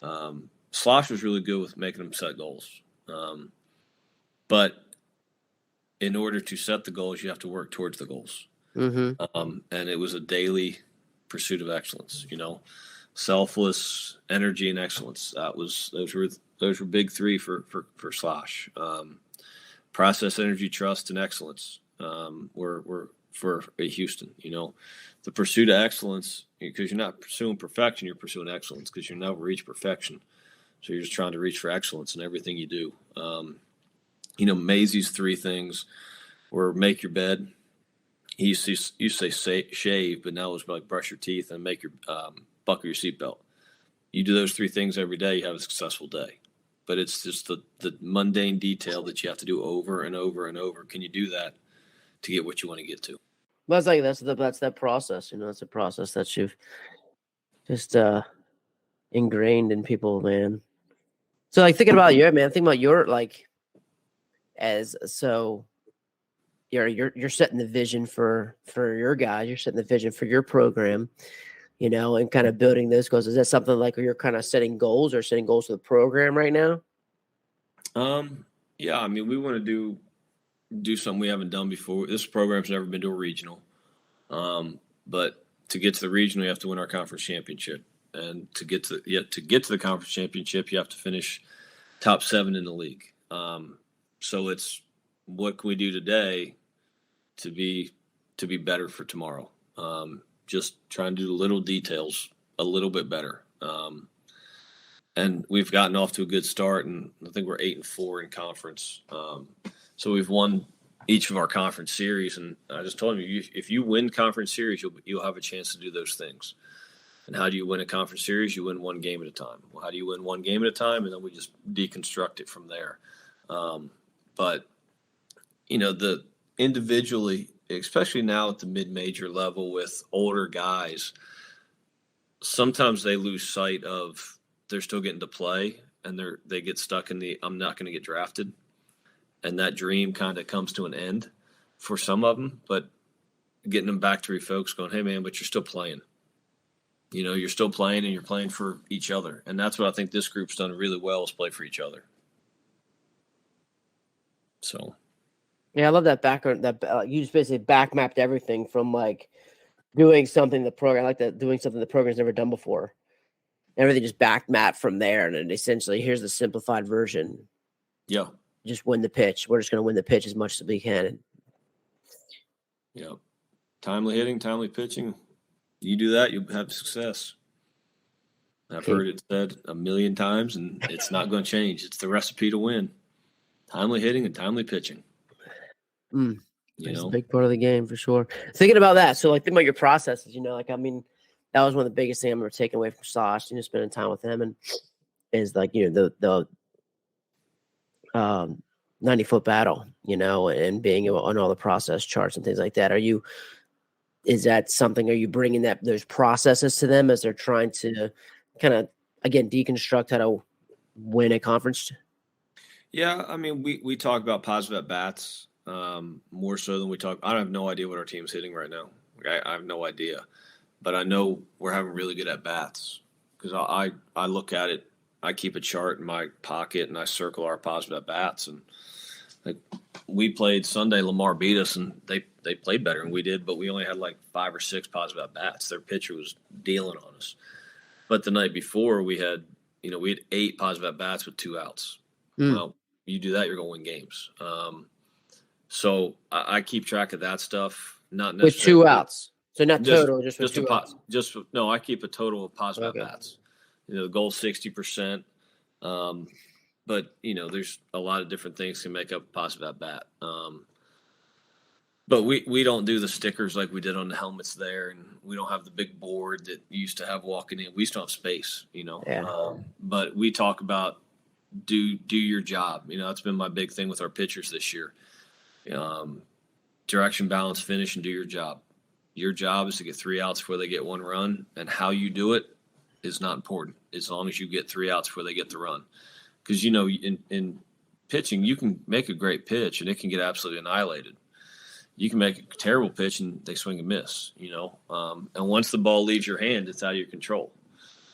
And, Slosh was really good with making them set goals. But in order to set the goals, you have to work towards the goals. Mm-hmm. And it was a daily pursuit of excellence, selfless energy and excellence. Those were big three for Slosh. Process, energy, trust, and excellence were for Houston. The pursuit of excellence, because you're not pursuing perfection, you're pursuing excellence because you'll never reach perfection. So you're just trying to reach for excellence in everything you do. Maisie's three things were make your bed. He used to say shave, but now it was like brush your teeth and make your buckle your seatbelt. You do those three things every day, you have a successful day. But it's just the mundane detail that you have to do over and over and over. Can you do that to get what you want to get to? Well, it's like that's that process. It's a process that you've just ingrained in people, man. So, like, thinking about your like, you're setting the vision for your guys. You're setting the vision for your program, and kind of building those goals. Is that something like where you're kind of setting goals for the program right now? Yeah. I mean, we want to do something we haven't done before. This program's never been to a regional. But to get to the regional, you have to win our conference championship. And to get to the conference championship, you have to finish top 7 in the league. So it's what can we do today to be better for tomorrow? Just trying to do the little details a little bit better. And we've gotten off to a good start, and I think we're 8-4 in conference. So we've won each of our conference series, and I just told him, if you win conference series, you'll have a chance to do those things. And how do you win a conference series? You win one game at a time. Well, how do you win one game at a time? And then we just deconstruct it from there. But the individually, especially now at the mid-major level with older guys, sometimes they lose sight of they're still getting to play, and they get stuck in I'm not going to get drafted. And that dream kind of comes to an end for some of them, but getting them back to refocus, going, hey, man, but you're still playing. You're still playing, and you're playing for each other. And that's what I think this group's done really well, is play for each other. So. Yeah, I love that background. That you just basically back mapped everything from like doing something the program's never done before. Everything just back mapped from there, and then essentially here's the simplified version. Yeah. Just win the pitch. We're just going to win the pitch as much as we can. Yeah. Timely hitting, timely pitching. You do that, you'll have success. I've heard it said a million times, and it's not going to change. It's the recipe to win. Timely hitting and timely pitching. It's a big part of the game for sure. Thinking about that, so like think about your processes. That was one of the biggest things I remember taking away from Sash. Spending time with him, and is like the 90-foot battle, and being on all the process charts and things like that. Is that something? Are you bringing those processes to them as they're trying to kind of again deconstruct how to win a conference? Yeah, we talk about positive at bats more so than we talk. I have no idea what our team's hitting right now. I have no idea, but I know we're having really good at bats because I look at it. I keep a chart in my pocket and I circle our positive at bats. And like we played Sunday, Lamar beat us, and they played better than we did, but we only had like 5 or 6 positive at bats. Their pitcher was dealing on us. But the night before we had 8 positive at bats with 2 outs. Well, you do that, you're going to win games. So I keep track of that stuff. Not necessarily with 2 outs. So not total, just with 2 outs. No, I keep a total of positive at bats. The goal 60%. But there's a lot of different things can make up a positive at bat. But we don't do the stickers like we did on the helmets there, and we don't have the big board that you used to have walking in. We used to have space, but we talk about do your job. That's been my big thing with our pitchers this year. Direction, balance, finish, and do your job. Your job is to get 3 outs before they get 1 run, and how you do it is not important as long as you get 3 outs before they get the run. Because, in pitching, you can make a great pitch, and it can get absolutely annihilated. You can make a terrible pitch, and they swing and miss, And once the ball leaves your hand, it's out of your control.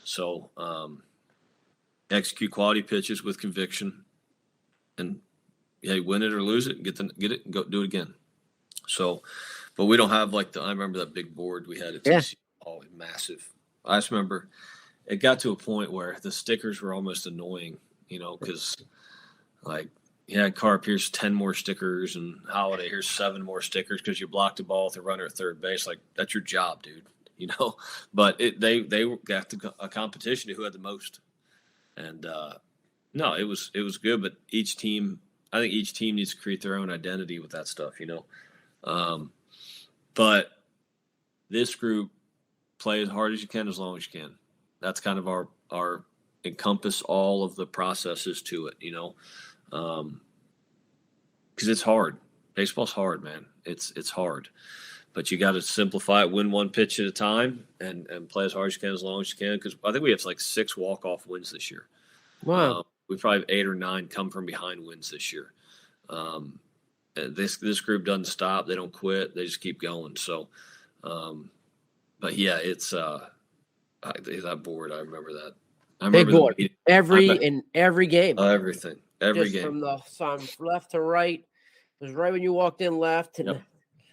So execute quality pitches with conviction, and win it or lose it, get it, and go do it again. So, but we don't have I remember that big board we had at TCU, massive. I just remember it got to a point where the stickers were almost annoying, because Carp, here's 10 more stickers, and Holiday, here's 7 more stickers because you blocked the ball with a runner at third base. Like, that's your job, dude, But they got a competition to who had the most. And no, it was good, but I think each team needs to create their own identity with that stuff, But this group, play as hard as you can, as long as you can. That's kind of our encompass all of the processes to it, because it's hard. Baseball's hard, man. It's hard, but you got to simplify it, win 1 pitch at a time, and play as hard as you can, as long as you can. Because I think we have 6 walk-off wins this year. Wow. We probably have 8 or 9 come from behind wins this year. This group doesn't stop. They don't quit. They just keep going. So, but yeah, it's that board. I remember that. Big board. Every game. Everything. Every game. From left to right. It was right when you walked in left. And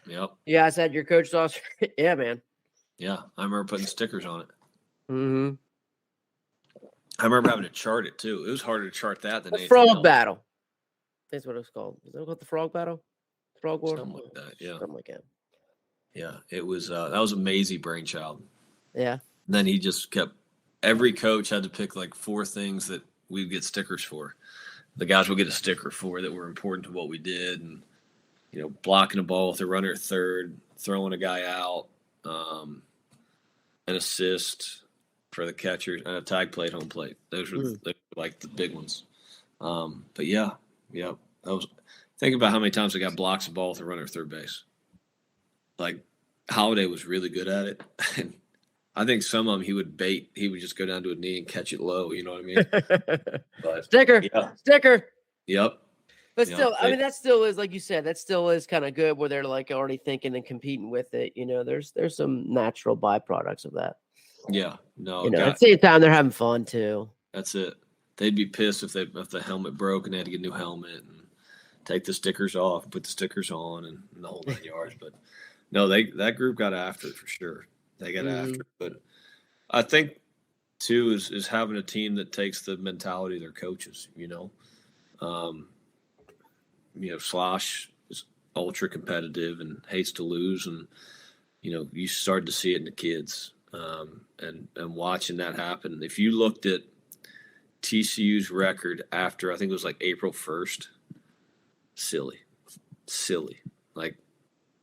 Yep. Yeah, I said your coach saw. Yeah, man. Yeah, I remember putting stickers on it. Mm-hmm. I remember having to chart it too. It was harder to chart that than the frog battle. That's what it's called. Is that called the frog battle? Frog war? Something like that. Yeah. Something like that. Yeah, it was. That was a Maisie brainchild. Yeah. Then he just kept. Every coach had to pick 4 things that we'd get stickers for. The guys would get a sticker for that were important to what we did, and blocking a ball with a runner at third, throwing a guy out, an assist for the catcher, and a tag plate, home plate. Those were the big ones. But yeah. That was. Think about how many times I got blocks of ball with a runner at third base. Holiday was really good at it. And I think some of them he would bait. He would just go down to a knee and catch it low. You know what I mean? But, sticker. Yep. But still, that still is, like you said, that still is kind of good where they're already thinking and competing with it. There's some natural byproducts of that. Yeah. No. At the same time, they're having fun too. That's it. They'd be pissed if the helmet broke and they had to get a new helmet and take the stickers off and put the stickers on and the whole 9 yards. But no, that group got after it for sure. They got after it. But I think too is having a team that takes the mentality of their coaches. Slosh is ultra competitive and hates to lose, and you started to see it in the kids, and watching that happen. If you looked at TCU's record after, I think it was like April 1st, silly. Like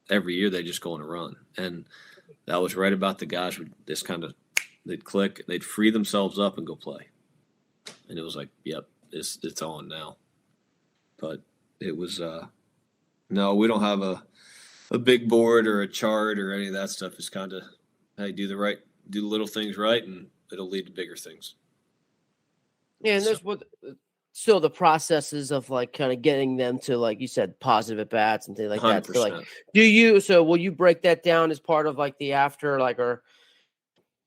every year they just go on a run. And that was right about the guys would just they'd click, they'd free themselves up and go play. And it was like, yep, it's on now. But it was, no, we don't have a big board or a chart or any of that stuff. It's kind of, hey, do the little things right, and it'll lead to bigger things. Yeah, and there's still the processes of like kind of getting them to, like you said, positive at bats and things like 100%. that. So like, will you break that down as part of like the after, like, or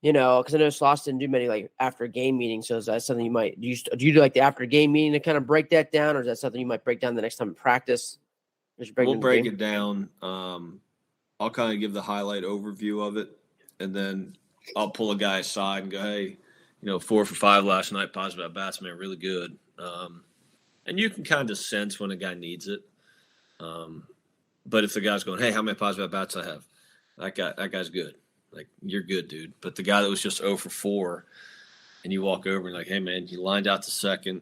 because I know Sloss didn't do many like after game meetings. So is that something you might do? You do like the after game meeting to kind of break that down, or is that something you might break down the next time in practice? We'll break it down. I'll kind of give the highlight overview of it, and then I'll pull a guy aside and go, hey, 4 for 5 last night, positive at bats, man, really good. And you can kind of sense when a guy needs it. But if the guy's going, hey, how many positive at bats I have? That guy's good. Like, you're good, dude. But the guy that was just 0 for 4, and you walk over and like, hey, man, you lined out to second,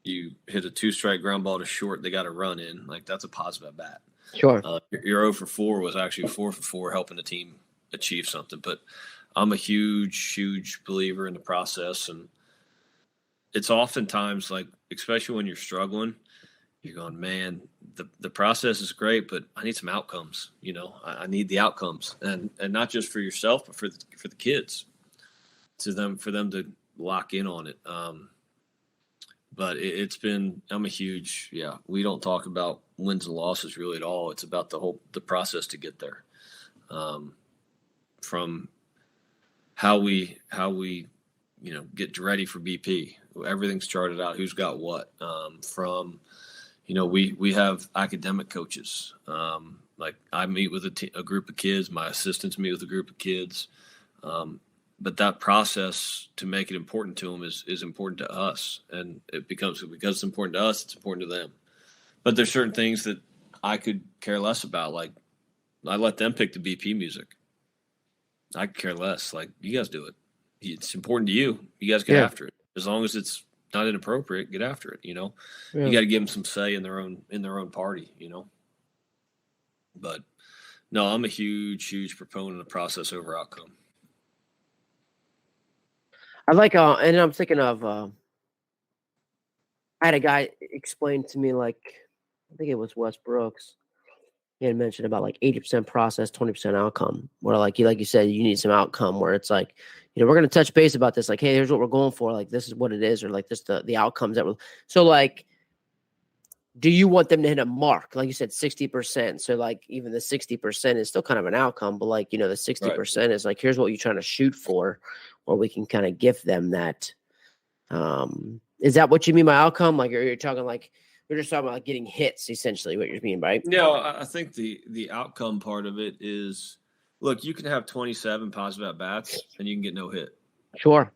you hit a 2-strike ground ball to short, they got a run in. Like, that's a positive at bat. Sure. Your 0 for 4 was actually 4 for 4, helping the team achieve something. But I'm a huge believer in the process. And it's oftentimes like, especially when you're struggling, you're going, man, the process is great, but I need some outcomes. I need the outcomes, and not just for yourself, but for the kids, for them to lock in on it. But it's been, I'm a huge, we don't talk about wins and losses really at all. It's about the process to get there. From how we get ready for BP. Everything started out, who's got what, we have academic coaches. Like I meet with a group of kids, my assistants meet with a group of kids. But that process to make it important to them is important to us. And because it's important to us, it's important to them. But there's certain things that I could care less about. Like I let them pick the BP music. I could care less. Like, you guys do it. It's important to you. You guys get after it. As long as it's not inappropriate, get after it. You got to give them some say in their own party. But no, I'm a huge proponent of process over outcome. I like, and I'm thinking of, I had a guy explain to me, like, I think it was Wes Brooks. He had mentioned about like 80% process, 20% outcome. Where like you said, you need some outcome where it's like, we're going to touch base about this. Like, hey, here's what we're going for. Like, this is what it is, or like this the outcomes that we're. So like, do you want them to hit a mark? Like you said, 60%. So like, even the 60% is still kind of an outcome, but like, the 60% is like, here's what you're trying to shoot for, or we can kind of gift them that. Is that what you mean by outcome? Like, you're talking like. We're just talking about like getting hits, essentially, what you're mean, right? Yeah, I think the outcome part of it is, look, you can have 27 positive at bats and you can get no hit. Sure.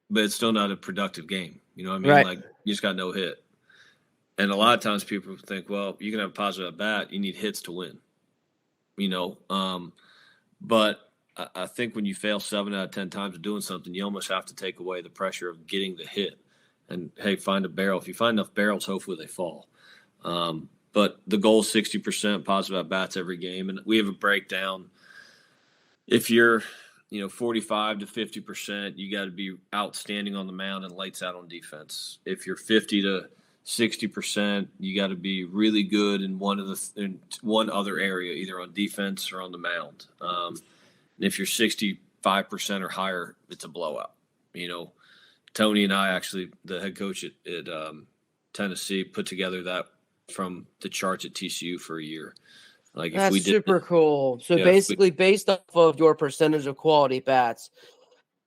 But it's still not a productive game. You know what I mean? Right. Like, you just got no hit. And a lot of times people think, well, you can have a positive at bat, you need hits to win. But I think when you fail 7 out of 10 times of doing something, you almost have to take away the pressure of getting the hit. And, hey, find a barrel. If you find enough barrels, hopefully they fall. But the goal is 60% positive at bats every game. And we have a breakdown. If you're, 45 to 50%, you got to be outstanding on the mound and lights out on defense. If you're 50 to 60%, you got to be really good in one other area, either on defense or on the mound. And if you're 65% or higher, it's a blowout. Tony and I, actually, the head coach at Tennessee, put together that from the charts at TCU for a year. Like, that's if we did super cool. So basically, based off of your percentage of quality at bats,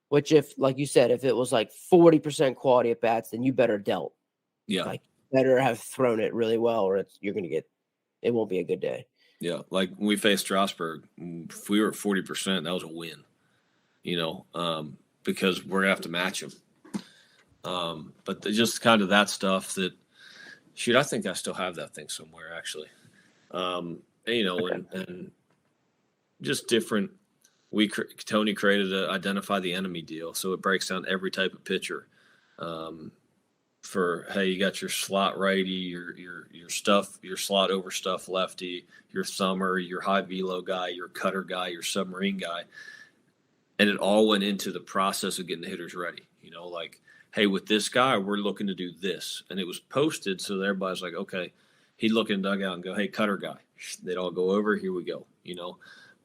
which, if, like you said, if it was like 40% quality at bats, then you better dealt. Yeah. Like, better have thrown it really well, or it won't be a good day. Yeah. Like, when we faced Strasburg, if we were at 40%, that was a win, because we're going to have to match them. But just kind of that stuff that, I think I still have that thing somewhere, actually. And just different. Tony created a identify the enemy deal, so it breaks down every type of pitcher. For hey, you got your slot righty, your slot overstuff lefty, your thumber, your high velo guy, your cutter guy, your submarine guy, and it all went into the process of getting the hitters ready. Like, hey, with this guy, we're looking to do this, and it was posted so that everybody's like, okay, he'd look in the dugout and go, hey, cutter guy. They'd all go over. Here we go.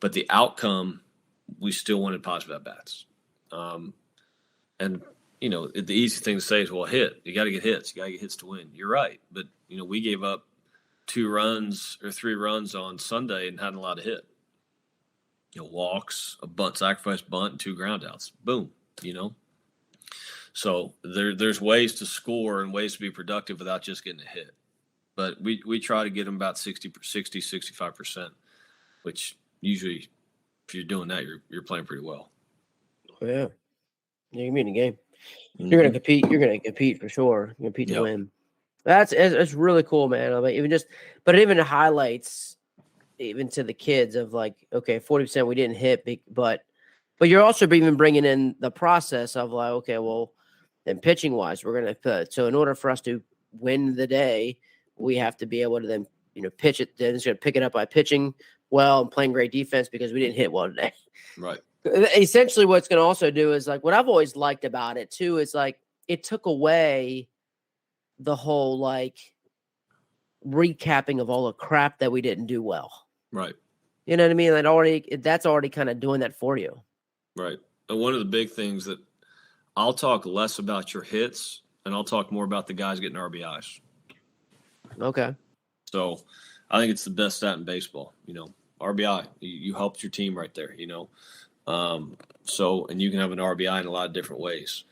But the outcome, we still wanted positive at bats, and. The easy thing to say is, well, hit. You got to get hits. You got to get hits to win. You're right. But, we gave up 2 runs or 3 runs on Sunday and hadn't allowed to hit. Walks, a bunt, sacrifice bunt, and 2 ground outs. Boom, So there's ways to score and ways to be productive without just getting a hit. But we try to get them about 60, 65%, which usually if you're doing that, you're playing pretty well. Oh, yeah. Yeah, you mean the game. You're gonna compete. You're gonna compete for sure. You're gonna compete to win. It's really cool, man. I mean, but it even highlights even to the kids of like, okay, 40% we didn't hit, but you're also even bringing in the process of like, okay, well, then pitching wise, we're gonna put. So in order for us to win the day, we have to be able to then pitch it. Then it's gonna pick it up by pitching well and playing great defense because we didn't hit well today. Right. Essentially, what it's going to also do is like what I've always liked about it too is like it took away the whole like recapping of all the crap that we didn't do well. Right. You know what I mean? That's already kind of doing that for you. Right. And one of the big things that I'll talk less about your hits and I'll talk more about the guys getting RBIs. Okay. So I think it's the best stat in baseball. RBI, you helped your team right there. And you can have an RBI in a lot of different ways.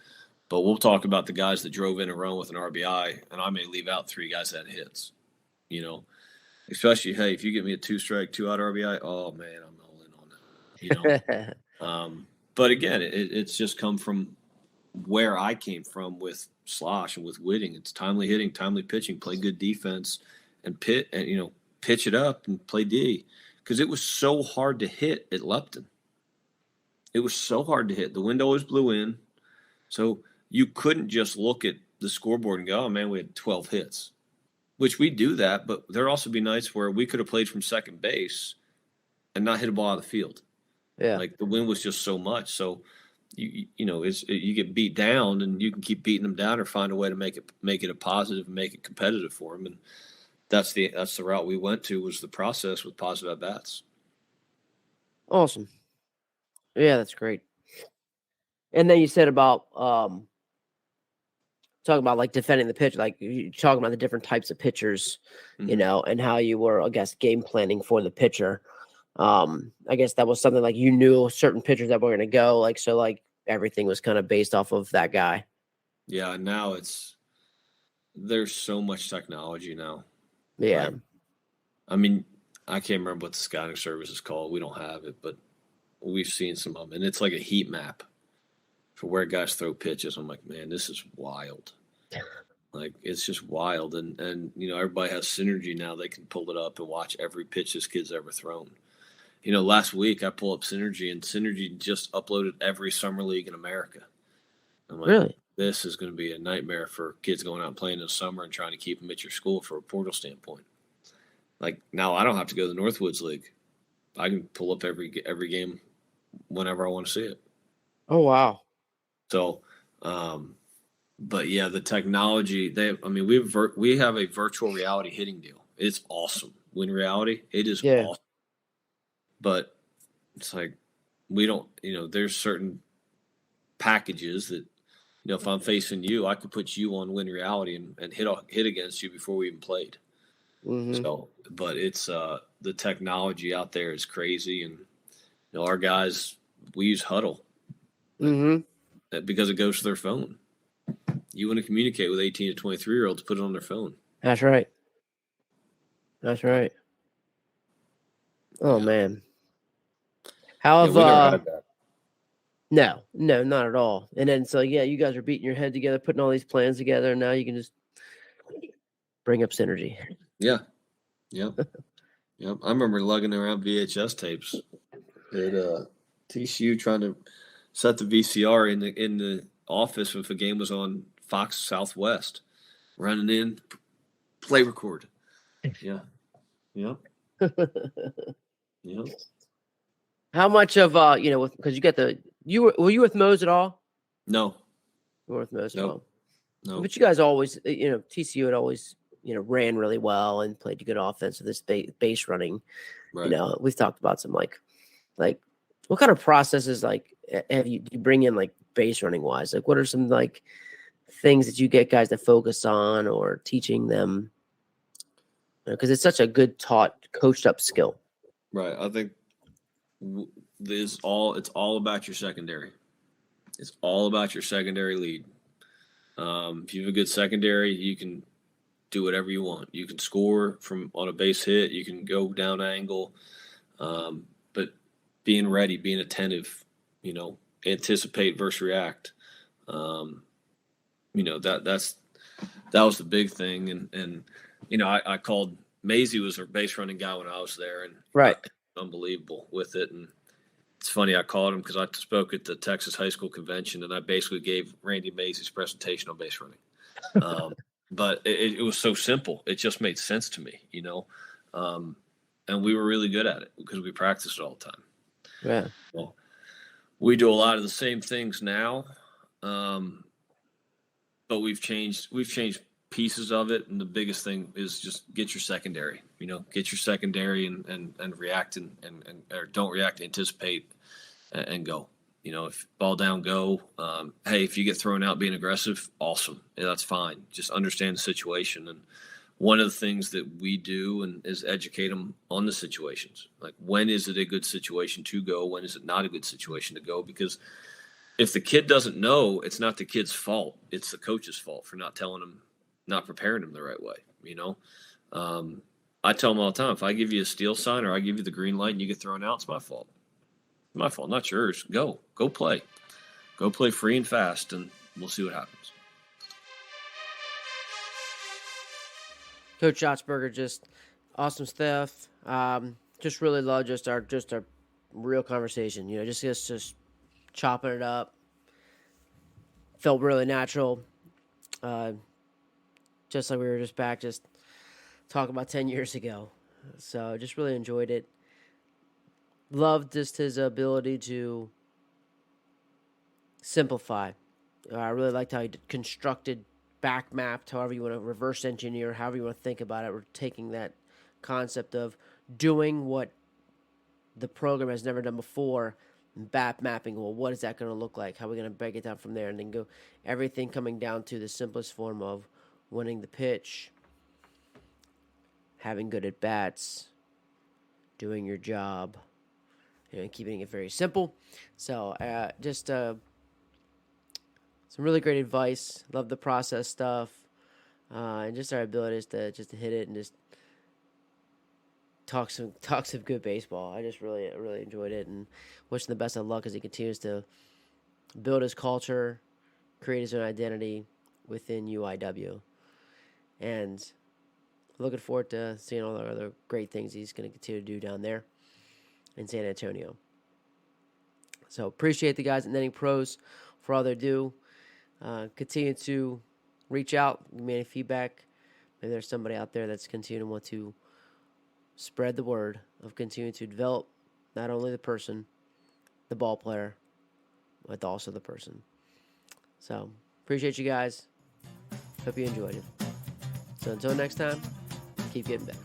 But we'll talk about the guys that drove in a run with an RBI, and I may leave out 3 guys that had hits. Especially, hey, if you get me a 2-strike, 2-out RBI, oh, man, I'm all in on that. But, again, it's just come from where I came from with Slosh and with Whitting. It's timely hitting, timely pitching, play good defense, and pitch it up and play D. Because it was so hard to hit at Lupton. It was so hard to hit. The wind always blew in. So you couldn't just look at the scoreboard and go, oh, man, we had 12 hits. Which we do that, but there'd also be nights where we could have played from second base and not hit a ball out of the field. Yeah. Like the wind was just so much. So, you get beat down and you can keep beating them down or find a way to make it a positive and make it competitive for them. And that's the route we went to was the process with positive at-bats. Awesome. Yeah, that's great. And then you said about talking about like defending the pitch, like you talking about the different types of pitchers, and how you were, I guess, game planning for the pitcher. I guess that was something like you knew certain pitchers that were going to go, like so, like everything was kind of based off of that guy. Yeah, now there's so much technology now. Yeah, right? I mean, I can't remember what the scouting service is called. We don't have it, but we've seen some of them, and it's like a heat map for where guys throw pitches. I'm like, man, this is wild. Like, it's just wild. And everybody has Synergy now. They can pull it up and watch every pitch this kid's ever thrown. Last week I pull up Synergy, and Synergy just uploaded every summer league in America. I'm like, really? This is going to be a nightmare for kids going out and playing in the summer and trying to keep them at your school for a portal standpoint. Like, now I don't have to go to the Northwoods League. I can pull up every game whenever I want to see it. Oh, wow. So, but yeah, the technology, we have a virtual reality hitting deal. It's awesome. Win reality, it is awesome. But it's like, we don't, there's certain packages that, if I'm facing you, I could put you on Win reality and hit against you before we even played. Mm-hmm. So, but it's, the technology out there is crazy. And, our guys, we use Huddle. Mm-hmm. Because it goes to their phone. You want to communicate with 18 to 23-year-olds, put it on their phone. That's right. That's right. Oh, man. How have No, not at all. And then so you guys are beating your head together, putting all these plans together, and now you can just bring up Synergy. Yeah. Yep. Yep. I remember lugging around VHS tapes at TCU trying to set the VCR in the office if a game was on Fox Southwest, running in, play record. Yeah. Yeah. Yeah. How much of because you got were you with Mose at all? No. You were with Mose at all? No. But you guys always, TCU had always, ran really well and played good offense with this base running. Right. We've talked about some like what kind of processes have you bring in base running wise? Like what are some things that you get guys to focus on or teaching them? Because it's such a good coached up skill. Right. I think it's all about your secondary. It's all about your secondary lead. If you have a good secondary, you can do whatever you want. You can score on a base hit. You can go down angle. But being ready, being attentive, anticipate versus react. That was the big thing. And I called Maisie was our base running guy when I was there, and right, unbelievable with it. And it's funny, I called him because I spoke at the Texas High School Convention, and I basically gave Randy Maisie's presentation on base running. But it was so simple. It just made sense to me, and we were really good at it because we practiced it all the time. Yeah. Well, we do a lot of the same things now, but we've changed pieces of it, and the biggest thing is just get your secondary. Get your secondary and react and or don't react, anticipate, and go. If ball down, go. Hey, if you get thrown out being aggressive, awesome. Yeah, that's fine. Just understand the situation. And one of the things that we do is educate them on the situations. Like, when is it a good situation to go? When is it not a good situation to go? Because if the kid doesn't know, it's not the kid's fault. It's the coach's fault for not telling them, not preparing them the right way. I tell them all the time, if I give you a steal sign or I give you the green light and you get thrown out, it's my fault. It's my fault, not yours. Go play. Go play free and fast, and we'll see what happens. Coach Shotzberger, just awesome stuff. Just really love just our real conversation. Just chopping it up. Felt really natural. Just like we were just back, just talking about 10 years ago. So just really enjoyed it. Loved just his ability to simplify. I really liked how he constructed, back mapped, however you want to reverse engineer, however you want to think about it. We're taking that concept of doing what the program has never done before, and back mapping. Well, what is that going to look like? How are we going to break it down from there? And then go everything coming down to the simplest form of winning the pitch, having good at bats, doing your job, and keeping it very simple. So just some really great advice. Love the process stuff, and just our abilities to hit it and just talk some good baseball. I just really enjoyed it, and wish him the best of luck as he continues to build his culture, create his own identity within UIW, and looking forward to seeing all the other great things he's going to continue to do down there in San Antonio. So appreciate the guys at Netting Pros for all they do. Continue to reach out, give me any feedback. Maybe there's somebody out there that's continuing to want to spread the word of continuing to develop not only the person, the ball player, but also the person. So appreciate you guys. Hope you enjoyed it. So until next time, keep getting better.